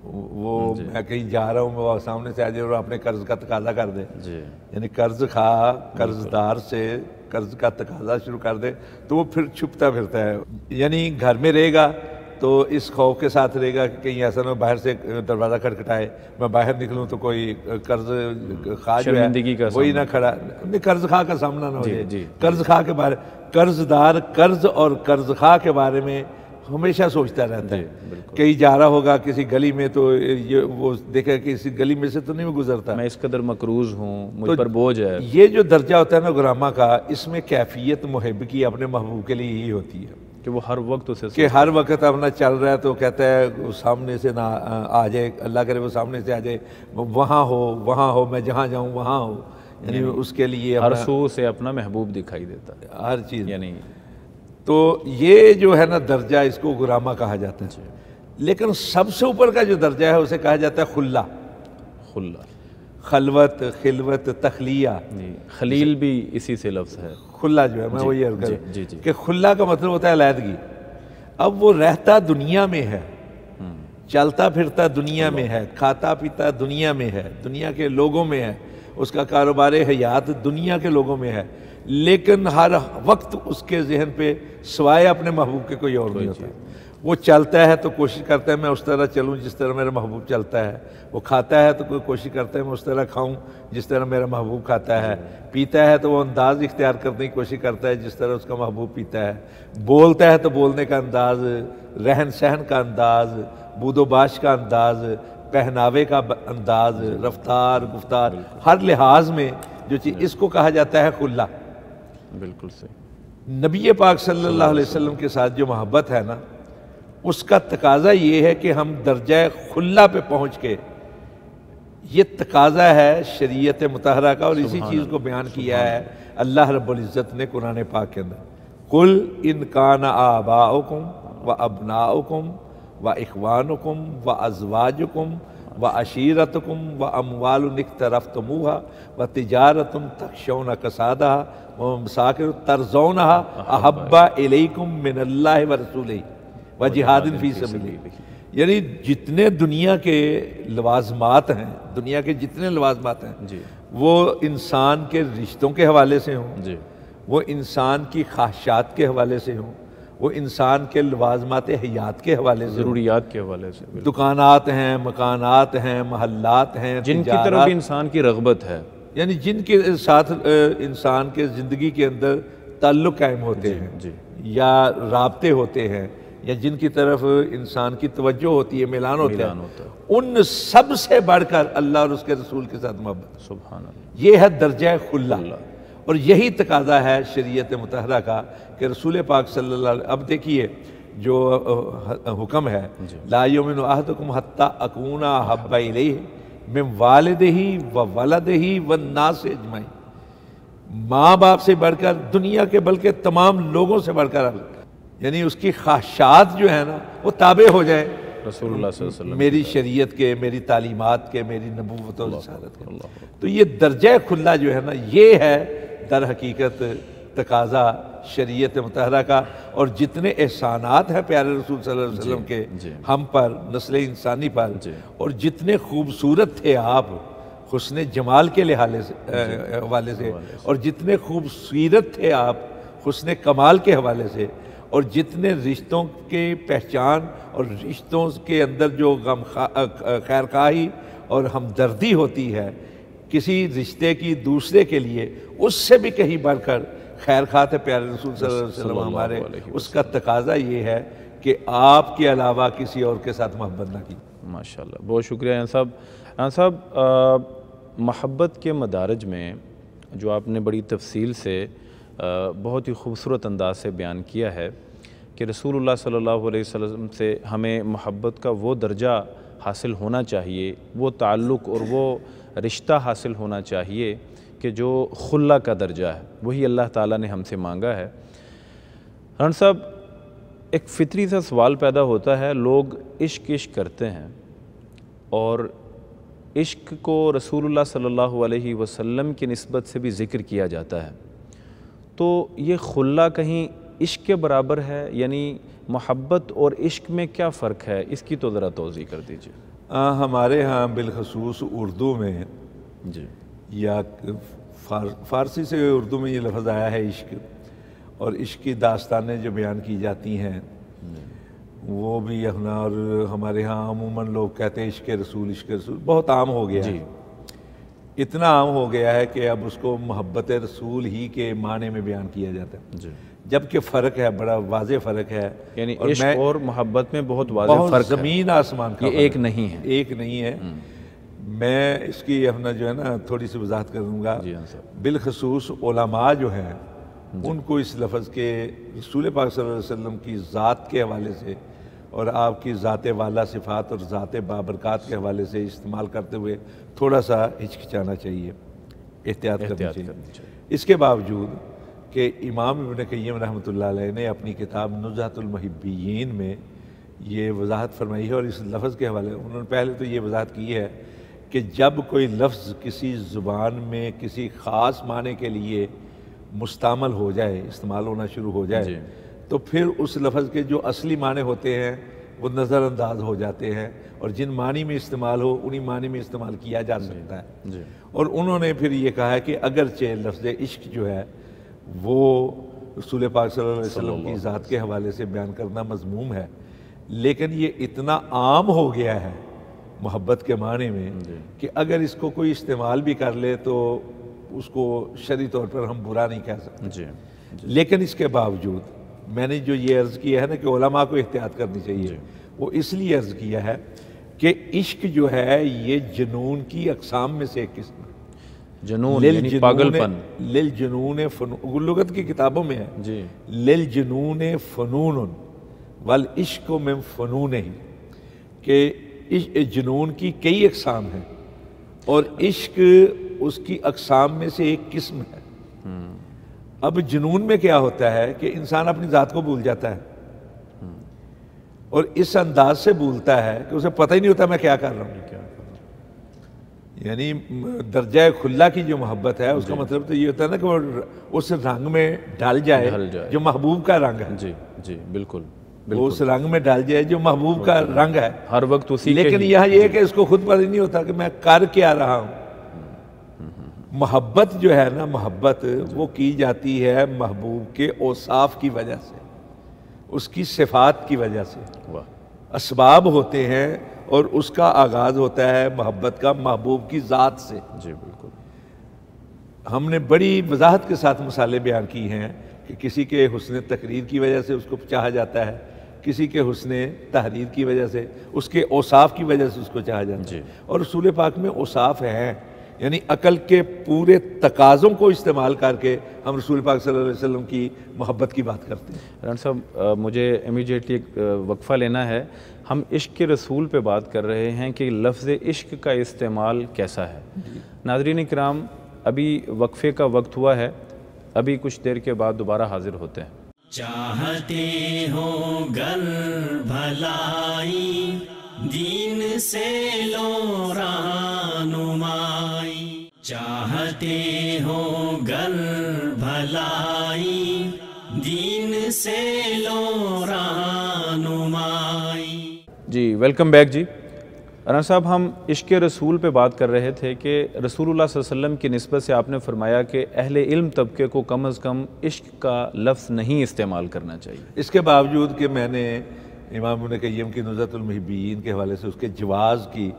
وہ میں کہیں جا رہا ہوں، وہ سامنے سے آ جائے اور اپنے قرض کا تقاضا کر دے، یعنی قرض خواہ قرض دار سے قرض کا تقاضا شروع کر دے، تو وہ پھر چھپتا پھرتا ہے، یعنی گھر میں رہے گا تو اس خوف کے ساتھ رہے گا کہ کہیں ایسا نہ باہر سے دروازہ کھٹکھٹائے، میں باہر نکلوں تو کوئی قرض خواہ جو ہے وہی نہ کھڑا، قرض خواہ کا سامنا نہ ہو جائے۔ قرض خواہ کے بارے، قرض دار قرض اور قرض خواہ کے بارے میں ہمیشہ سوچتا رہتا ہے، کہیں جا رہا ہوگا کسی گلی میں تو یہ وہ دیکھے کہ اسی گلی میں سے تو نہیں گزرتا، میں اس قدر مقروض ہوں، مجھ پر بوجھ ہے۔ یہ جو درجہ ہوتا ہے نا غرامہ کا، اس میں کیفیت محب کی اپنے محبوب کے لیے یہی ہوتی ہے کہ وہ ہر وقت اسے کہ ہر وقت اپنا چل رہا ہے تو کہتا ہے سامنے سے نہ آ جائے، اللہ کرے وہ سامنے سے آ جائے، وہاں ہو میں جہاں جاؤں وہاں ہو، یعنی اس کے لیے ہر سو سے اپنا محبوب دکھائی دیتا ہے، ہر چیز۔ یعنی تو یہ جو ہے نا درجہ، اس کو غرامہ کہا جاتا ہے۔ لیکن سب سے اوپر کا جو درجہ ہے اسے کہا جاتا ہے خلا، خلوت، خلوت، تخلیہ۔ خلیل بھی اسی سے لفظ ہے، خلا جو ہے، میں وہی عرض کروں کہ خلا کا مطلب ہوتا ہے علیحدگی۔ اب وہ رہتا دنیا میں ہے، چلتا پھرتا دنیا میں ہے، کھاتا پیتا دنیا میں ہے، دنیا کے لوگوں میں ہے، اس کا کاروبار حیات دنیا کے لوگوں میں ہے، لیکن ہر وقت اس کے ذہن پہ سوائے اپنے محبوب کے کوئی اور نہیں ہوتا۔ وہ چلتا ہے تو کوشش کرتا ہے میں اس طرح چلوں جس طرح میرا محبوب چلتا ہے، وہ کھاتا ہے تو کوئی کوشش کرتا ہے میں اس طرح کھاؤں جس طرح میرا محبوب کھاتا ہے، پیتا ہے تو وہ انداز اختیار کرنے کی کوشش کرتا ہے جس طرح اس کا محبوب پیتا ہے، بولتا ہے تو بولنے کا انداز، رہن سہن کا انداز، بود و باش کا انداز، پہناوے کا انداز، رفتار گفتار، ہر لحاظ میں جو چیز، اس کو کہا جاتا ہے خلا۔ بالکل صحیح۔ نبی پاک صلی اللہ علیہ وسلم کے ساتھ جو محبت ہے نا، اس کا تقاضا یہ ہے کہ ہم درجہ خلا پہ پہنچ کے، یہ تقاضا ہے شریعت مطہرہ کا، اور اسی چیز کو بیان کیا ہے اللہ رب العزت نے قرآن پاک کے اندر، قل ان کان آباؤکم و ابناؤکم و اخوانکم و ازواجکم و عشیرتکم و اموال اقترفتموها و تجارت تخشون کسادها و مساکن ترضونها احب الیکم من اللہ و رسولہ و جہاد فی سبیلہ۔ یعنی جتنے دنیا کے لوازمات ہیں، دنیا کے جتنے لوازمات ہیں، وہ انسان کے رشتوں کے حوالے سے ہوں، وہ انسان کی خواہشات کے حوالے سے ہوں، وہ انسان کے لوازمات حیات کے حوالے سے، ضروریات کے حوالے سے، دکانات ہیں، مکانات ہیں، محلات ہیں، جن کی طرف بھی انسان کی رغبت ہے، یعنی جن کے ساتھ انسان کے زندگی کے اندر تعلق قائم ہوتے ہیں یا رابطے ہوتے ہیں، یا جن کی طرف انسان کی توجہ ہوتی ہے، میلان ہوتا ہے، ان سب سے بڑھ کر اللہ اور اس کے رسول کے ساتھ محبت، سبحان اللہ، یہ ہے درجہ خلا۔ اور یہی تقاضا ہے شریعت مطہرہ کا کہ رسول پاک صلی اللہ علیہ وسلم، اب دیکھیے جو حکم ہے، لا یؤمن احدکم حتی اکون احب الیہ من والدہ و ولدہ والناس اجمعین، ماں باپ سے بڑھ کر، دنیا کے بلکہ تمام لوگوں سے بڑھ کر، یعنی اس کی خواہشات جو ہے نا وہ تابع ہو جائے رسول اللہ صلی اللہ علیہ وسلم، میری شریعت کے، میری تعلیمات کے، میری نبوت و رسالت کے۔ تو یہ درجہ کھلا جو ہے نا، یہ ہے در حقیقت تقاضا شریعت مطہرہ کا۔ اور جتنے احسانات ہیں پیارے رسول صلی اللہ علیہ وسلم کے ہم پر، نسل انسانی پر، اور جتنے خوبصورت تھے آپ حسن جمال کے حوالے سے، اور جتنے خوبصورت تھے آپ حسن کمال کے حوالے سے، اور جتنے رشتوں کے پہچان اور رشتوں کے اندر جو خیر خواہی اور ہمدردی ہوتی ہے کسی رشتے کی دوسرے کے لیے، اس سے بھی کہیں بڑھ کر خیر خواہ ہے پیارے رسول صلی اللہ علیہ وسلم ہمارے۔ اس کا تقاضا یہ ہے کہ آپ کے علاوہ کسی اور کے ساتھ محبت نہ کی۔ ماشاءاللہ، بہت شکریہ یان صاحب۔ یان صاحب، محبت کے مدارج میں جو آپ نے بڑی تفصیل سے بہت ہی خوبصورت انداز سے بیان کیا ہے کہ رسول اللہ صلی اللہ علیہ وسلم سے ہمیں محبت کا وہ درجہ حاصل ہونا چاہیے، وہ تعلق اور وہ رشتہ حاصل ہونا چاہیے کہ جو خلا کا درجہ ہے، وہی اللہ تعالیٰ نے ہم سے مانگا ہے۔ رن صاحب، ایک فطری سا سوال پیدا ہوتا ہے، لوگ عشق کرتے ہیں اور عشق کو رسول اللہ صلی اللہ علیہ وسلم کی نسبت سے بھی ذکر کیا جاتا ہے، تو یہ خلا کہیں عشق کے برابر ہے؟ یعنی محبت اور عشق میں کیا فرق ہے؟ اس کی تو ذرا توضیح کر دیجیے۔ ہمارے ہاں بالخصوص اردو میں یا فارسی سے اردو میں یہ لفظ آیا ہے عشق، اور عشق کی داستانیں جو بیان کی جاتی ہیں وہ بھی یہاں، اور ہمارے ہاں عموماً لوگ کہتے ہیں عشق رسول، عشق رسول بہت عام ہو گیا ہے، اتنا عام ہو گیا ہے کہ اب اس کو محبت رسول ہی کے معنی میں بیان کیا جاتا ہے، جبکہ فرق ہے، بڑا واضح فرق ہے، یعنی عشق اور محبت میں بہت واضح فرق ہے، زمین آسمان کا، یہ ایک نہیں ہے، ایک نہیں ہے۔ میں اس کی اپنا جو ہے نا تھوڑی سی وضاحت کروں گا۔ بالخصوص علماء جو ہیں ان کو اس لفظ کے رسول پاک صلی اللہ علیہ وسلم کی ذات کے حوالے سے اور آپ کی ذات والا صفات اور ذات بابرکات کے حوالے سے استعمال کرتے ہوئے تھوڑا سا ہچکچانا چاہیے، احتیاط کرنی چاہیے۔ اس کے باوجود کہ امام ابن قیم رحمۃ اللہ علیہ نے اپنی کتاب نزہۃ المحبین میں یہ وضاحت فرمائی ہے، اور اس لفظ کے حوالے انہوں نے پہلے تو یہ وضاحت کی ہے کہ جب کوئی لفظ کسی زبان میں کسی خاص معنی کے لیے مستعمل ہو جائے، استعمال ہونا شروع ہو جائے، تو پھر اس لفظ کے جو اصلی معنی ہوتے ہیں وہ نظر انداز ہو جاتے ہیں، اور جن معنی میں استعمال ہو انہی معنی میں استعمال کیا جا سکتا ہے۔ اور انہوں نے پھر یہ کہا ہے کہ اگرچہ لفظ عشق جو ہے وہ رسول پاک صلی اللہ علیہ وسلم کی ذات کے حوالے سے بیان کرنا مذموم ہے، لیکن یہ اتنا عام ہو گیا ہے محبت کے معنی میں کہ اگر اس کو کوئی استعمال بھی کر لے تو اس کو شرعی طور پر ہم برا نہیں کہہ سکتے. لیکن اس کے باوجود میں نے جو یہ عرض کیا ہے نا کہ علماء کو احتیاط کرنی چاہیے، وہ اس لیے عرض کیا ہے کہ عشق جو ہے یہ جنون کی اقسام میں سے ایک قسم ہے. جنون یعنی پاگل پن. للجنون فنون، لغت کی کتابوں میں ہے للجنون فنون والعشق من فنونہ، کہ جنون کی کئی اقسام ہیں اور عشق اس کی اقسام میں سے ایک قسم ہے. اب جنون میں کیا ہوتا ہے کہ انسان اپنی ذات کو بھول جاتا ہے اور اس انداز سے بھولتا ہے کہ اسے پتہ ہی نہیں ہوتا میں کیا کر رہا ہوں. یعنی درجہ کھلا کی جو محبت ہے اس کا مطلب تو یہ ہوتا ہے نا کہ وہ اس رنگ میں ڈال جائے جو محبوب کا رنگ ہے. جی بالکل، وہ اس رنگ میں ڈال جائے جو محبوب کا رنگ ہے ہر وقت اسی. لیکن یہاں یہ ہے کہ اس کو خود پتہ نہیں ہوتا کہ میں کر کیا رہا ہوں. محبت جو ہے نا، محبت وہ کی جاتی ہے محبوب کے اوصاف کی وجہ سے، اس کی صفات کی وجہ سے. اسباب ہوتے ہیں اور اس کا آغاز ہوتا ہے محبت کا محبوب کی ذات سے. جی بالکل. ہم نے بڑی وضاحت کے ساتھ مثالیں بیان کی ہیں کہ کسی کے حسن تقریر کی وجہ سے اس کو چاہا جاتا ہے، کسی کے حسن تحریر کی وجہ سے، اس کے اوصاف کی وجہ سے اس کو چاہا جاتا ہے. اور رسول پاک میں اوصاف ہیں، یعنی عقل کے پورے تقاضوں کو استعمال کر کے ہم رسول پاک صلی اللہ علیہ وسلم کی محبت کی بات کرتے ہیں. رن صاحب مجھے امیڈیٹلی ایک وقفہ لینا ہے. ہم عشق کے رسول پہ بات کر رہے ہیں کہ لفظ عشق کا استعمال کیسا ہے. ناظرین کرام، ابھی وقفے کا وقت ہوا ہے، ابھی کچھ دیر کے بعد دوبارہ حاضر ہوتے ہیں. چاہتے ہو گر بھلائی دین سے لو رہنمائی، چاہتے ہو گر بھلائی دین سے لو رہنمائی. جی ویلکم بیک. جی رنا صاحب، ہم عشق رسول پہ بات کر رہے تھے کہ رسول اللہ صلی اللہ علیہ وسلم کی نسبت سے آپ نے فرمایا کہ اہل علم طبقے کو کم از کم عشق کا لفظ نہیں استعمال کرنا چاہیے. اس کے باوجود کہ میں نے امام ابن قیم کی نزہۃ المحبین کے حوالے سے اس کے جواز کی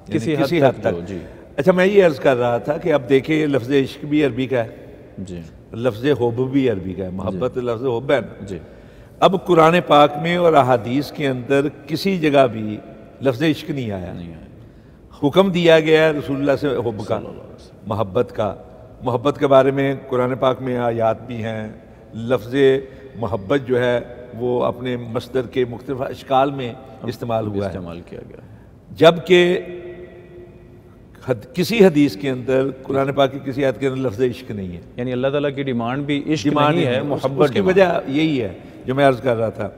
کسی حد تک. جی اچھا، میں یہ عرض کر رہا تھا کہ اب دیکھیں لفظ عشق بھی عربی کا ہے، جی لفظ حب بھی عربی کا ہے. محبت لفظ حب ہے نا. جی اب قرآن پاک میں اور احادیث کے اندر کسی جگہ بھی لفظ عشق نہیں آیا. حکم دیا گیا ہے رسول اللہ سے حب کا، محبت کا. محبت کے بارے میں قرآن پاک میں آیات بھی ہیں. لفظ محبت جو ہے وہ اپنے مصدر کے مختلف اشکال میں استعمال ہوا ہے، استعمال کیا گیا. جبکہ کسی حدیث کے اندر قرآن پاک کی کسی آیت کے اندر لفظ عشق نہیں ہے. یعنی اللہ تعالیٰ کی ڈیمانڈ بھی عشق نہیں ہے، محبت. اس کی وجہ یہی ہے جو میں عرض کر رہا تھا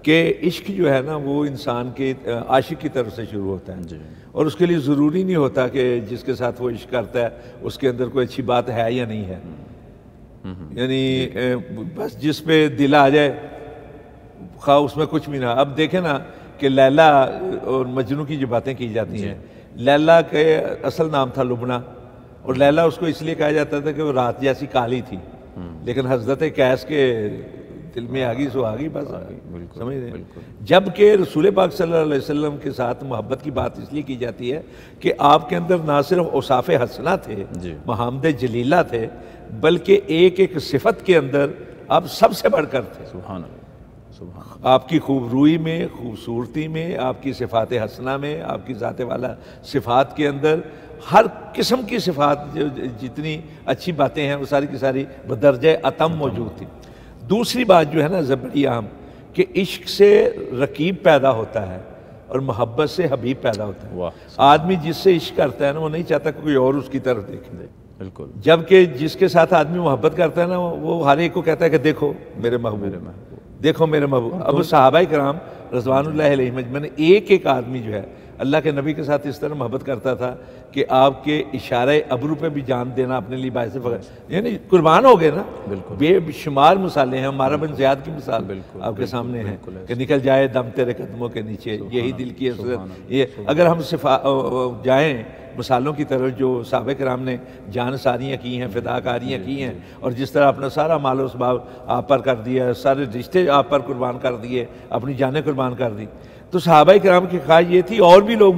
کہ عشق جو ہے نا وہ انسان کے عاشق کی طرف سے شروع ہوتا ہے. اور اس کے لیے ضروری نہیں ہوتا کہ جس کے ساتھ وہ عشق کرتا ہے اس کے اندر کوئی اچھی بات ہے یا نہیں ہے. یعنی بس جس پہ دل آ جائے خواہ اس میں کچھ بھی نہ. اب دیکھیں نا کہ لیلا اور مجنو کی جو باتیں کی جاتی ہیں، لیلا کے اصل نام تھا لبنہ، اور لیلا اس کو اس لیے کہا جاتا تھا کہ وہ رات جیسی کالی تھی، لیکن حضرت قیس کے دل میں آگی سو آگی، بس سمجھ رہے ہیں. جبکہ رسول پاک صلی اللہ علیہ وسلم کے ساتھ محبت کی بات اس لیے کی جاتی ہے کہ آپ کے اندر نہ صرف اوصاف حسنہ تھے، محامد جلیلہ تھے، بلکہ ایک ایک صفت کے اندر آپ سب سے بڑھ کر تھے. سبحان اللہ. آپ کی خوب روئی میں، خوبصورتی میں، آپ کی صفات حسنہ میں، آپ کی ذات والا صفات کے اندر ہر قسم کی صفات جتنی اچھی باتیں ہیں وہ ساری کی ساری بدرجہ اتم موجود تھی. دوسری بات جو ہے نا بڑی اہم، کہ عشق سے رقیب پیدا ہوتا ہے اور محبت سے حبیب پیدا ہوتا ہے. آدمی جس سے عشق کرتا ہے نا وہ نہیں چاہتا کہ کوئی اور اس کی طرف دیکھے. بالکل. جبکہ جس کے ساتھ آدمی محبت کرتا ہے نا وہ ہر ایک کو کہتا ہے کہ دیکھو میرے محبوب، دیکھو میرے محبوب. اب صحابہ کرام رضوان اللہ علیہم اجمعین، ایک ایک آدمی جو ہے اللہ کے نبی کے ساتھ اس طرح محبت کرتا تھا کہ آپ کے اشارہ ابرو پہ بھی جان دینا اپنے لیے باعث فخر، یعنی قربان ہو گئے نا. بے شمار مثالیں ہیں. ہمارا بن زیاد کی مثال آپ کے سامنے ہے کہ نکل جائے دم تیرے قدموں کے نیچے، یہی دل کی حسرت. یہ اگر ہم جائیں مثالوں کی طرف جو صحابہ کرام نے جان ساریاں کی ہیں، فداکاریاں کی ہیں، اور جس طرح اپنا سارا مال و اسباب آپ پر کر دیا، سارے رشتے آپ پر قربان کر دیے، اپنی جانیں قربان کر دی. تو صحابہ کرام کی خواہش یہ تھی اور بھی لوگ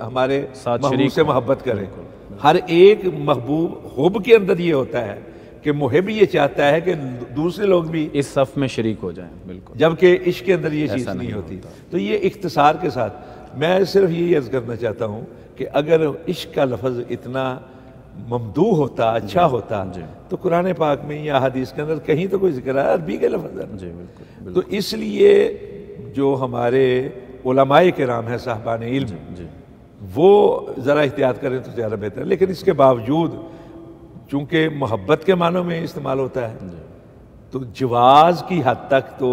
ہمارے محبوب سے محبت کریں. ہر ایک محبوب حب کے اندر یہ ہوتا ہے کہ محب یہ چاہتا ہے کہ دوسرے لوگ بھی اس صف میں شریک ہو جائیں. بالکل. جبکہ عشق کے اندر یہ چیز نہیں ہوتی. تو یہ اختصار کے ساتھ میں صرف یہی عرض کرنا چاہتا ہوں کہ اگر عشق کا لفظ اتنا ممدوح ہوتا، اچھا ہوتا، تو قرآن پاک میں یا حدیث کے اندر کہیں تو کوئی ذکر ہے عربی کے لفظ ہے. تو اس لیے جو ہمارے علماء کرام ہیں صاحبان علم، وہ ذرا احتیاط کریں تو زیادہ بہتر ہے. لیکن اس کے باوجود چونکہ محبت کے معنوں میں استعمال ہوتا ہے تو جواز کی حد تک تو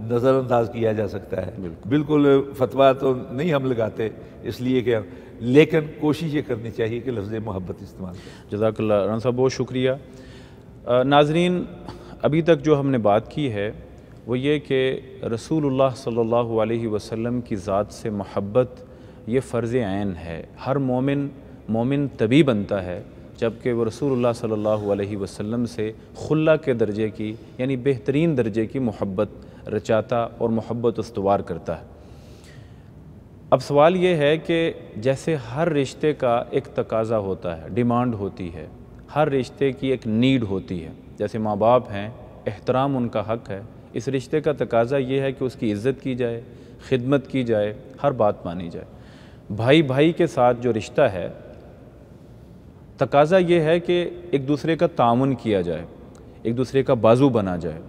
نظر انداز کیا جا سکتا ہے. بالکل فتویٰ تو نہیں ہم لگاتے اس لیے کہ، لیکن کوشش یہ کرنی چاہیے کہ لفظ محبت استعمال کریں. جزاک اللہ رانا صاحب، بہت شکریہ. ناظرین، ابھی تک جو ہم نے بات کی ہے وہ یہ کہ رسول اللہ صلی اللہ علیہ وسلم کی ذات سے محبت یہ فرض عین ہے. ہر مومن تبھی بنتا ہے جبکہ وہ رسول اللہ صلی اللہ علیہ وسلم سے خلا کے درجے کی، یعنی بہترین درجے کی محبت رچاتا اور محبت استوار کرتا ہے. اب سوال یہ ہے کہ جیسے ہر رشتے کا ایک تقاضا ہوتا ہے، ڈیمانڈ ہوتی ہے، ہر رشتے کی ایک نیڈ ہوتی ہے. جیسے ماں باپ ہیں، احترام ان کا حق ہے. اس رشتے کا تقاضا یہ ہے کہ اس کی عزت کی جائے، خدمت کی جائے، ہر بات مانی جائے. بھائی بھائی کے ساتھ جو رشتہ ہے، تقاضا یہ ہے کہ ایک دوسرے کا تعاون کیا جائے، ایک دوسرے کا بازو بنا جائے.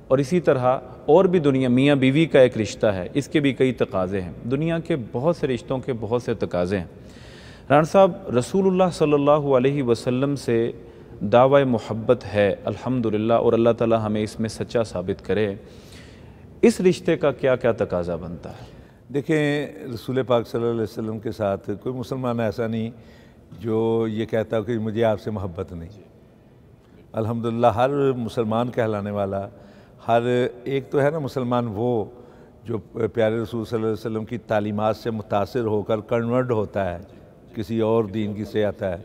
اور اسی طرح اور بھی دنیا، میاں بیوی کا ایک رشتہ ہے، اس کے بھی کئی تقاضے ہیں. دنیا کے بہت سے رشتوں کے بہت سے تقاضے ہیں. رانا صاحب، رسول اللہ صلی اللہ علیہ وسلم سے دعوی محبت ہے الحمدللہ، اور اللہ تعالی ہمیں اس میں سچا ثابت کرے. اس رشتے کا کیا کیا تقاضا بنتا ہے؟ دیکھیں، رسول پاک صلی اللہ علیہ وسلم کے ساتھ کوئی مسلمان ایسا نہیں جو یہ کہتا ہے کہ مجھے آپ سے محبت نہیں. الحمدللہ ہر مسلمان کہلانے والا، ہر ایک تو ہے نا مسلمان وہ جو پیارے رسول صلی اللہ علیہ وسلم کی تعلیمات سے متاثر ہو کر کنورٹ ہوتا ہے، کسی اور دین کی سے آتا ہے.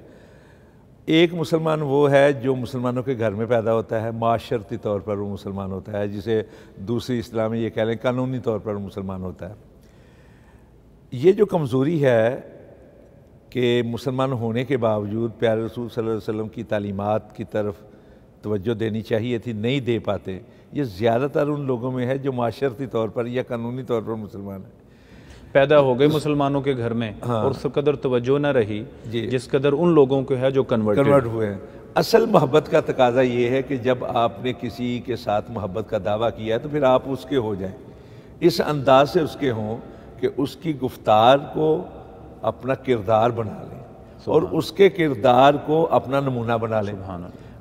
ایک مسلمان وہ ہے جو مسلمانوں کے گھر میں پیدا ہوتا ہے، معاشرتی طور پر وہ مسلمان ہوتا ہے، جسے دوسری اصطلاح میں یہ کہہ لیں قانونی طور پر مسلمان ہوتا ہے. یہ جو کمزوری ہے کہ مسلمان ہونے کے باوجود پیارے رسول صلی اللہ علیہ وسلم کی تعلیمات کی طرف توجہ دینی چاہیے تھی، نہیں دے پاتے، یہ زیادہ تر ان لوگوں میں ہے جو معاشرتی طور پر یا قانونی طور پر مسلمان ہیں. پیدا ہو گئے مسلمانوں کے گھر میں اور اس قدر توجہ نہ رہی جس قدر ان لوگوں کو ہے جو کنورٹ ہوئے ہیں. اصل محبت کا تقاضا یہ ہے کہ جب آپ نے کسی کے ساتھ محبت کا دعویٰ کیا ہے تو پھر آپ اس کے ہو جائیں، اس انداز سے اس کے ہوں کہ اس کی گفتار کو اپنا کردار بنا لیں اور اس کے کردار کو اپنا نمونہ بنا لیں.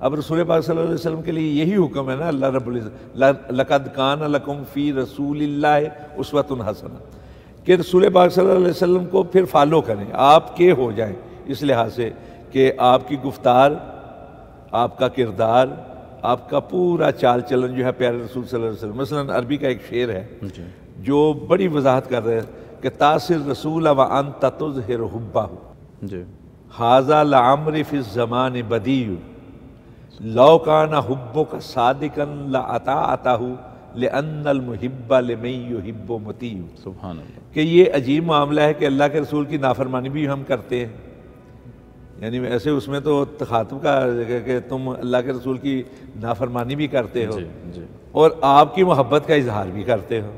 اب رسول پاک صلی اللہ علیہ وسلم کے لیے یہی حکم ہے نا اللہ رب العزت، لَقَدْ كَانَ لَكُمْ فِي رَسُولِ اللَّهِ أُسْوَةٌ حَسَنَةٌ، کہ رسول پاک صلی اللہ علیہ وسلم کو پھر فالو کریں، آپ کے ہو جائیں اس لحاظ سے کہ آپ کی گفتار، آپ کا کردار، آپ کا پورا چال چلن جو ہے پیارے رسول صلی اللہ علیہ وسلم. مثلا عربی کا ایک شعر ہے جو بڑی وضاحت کر رہے ہیں کہ تاثر رسول وانت تظہر حبہ ھذا لعمر فی الزمان بدیع لو کان حبک صادقا لاطاعتہ لأن المحب لمن یحب مطیع. سبحان اللہ. کہ یہ عجیب معاملہ ہے کہ اللہ کے رسول کی نافرمانی بھی ہم کرتے ہیں، یعنی ایسے اس میں تو تخاطب کا کہ تم اللہ کے رسول کی نافرمانی بھی کرتے ہو اور آپ کی محبت کا اظہار بھی کرتے ہو.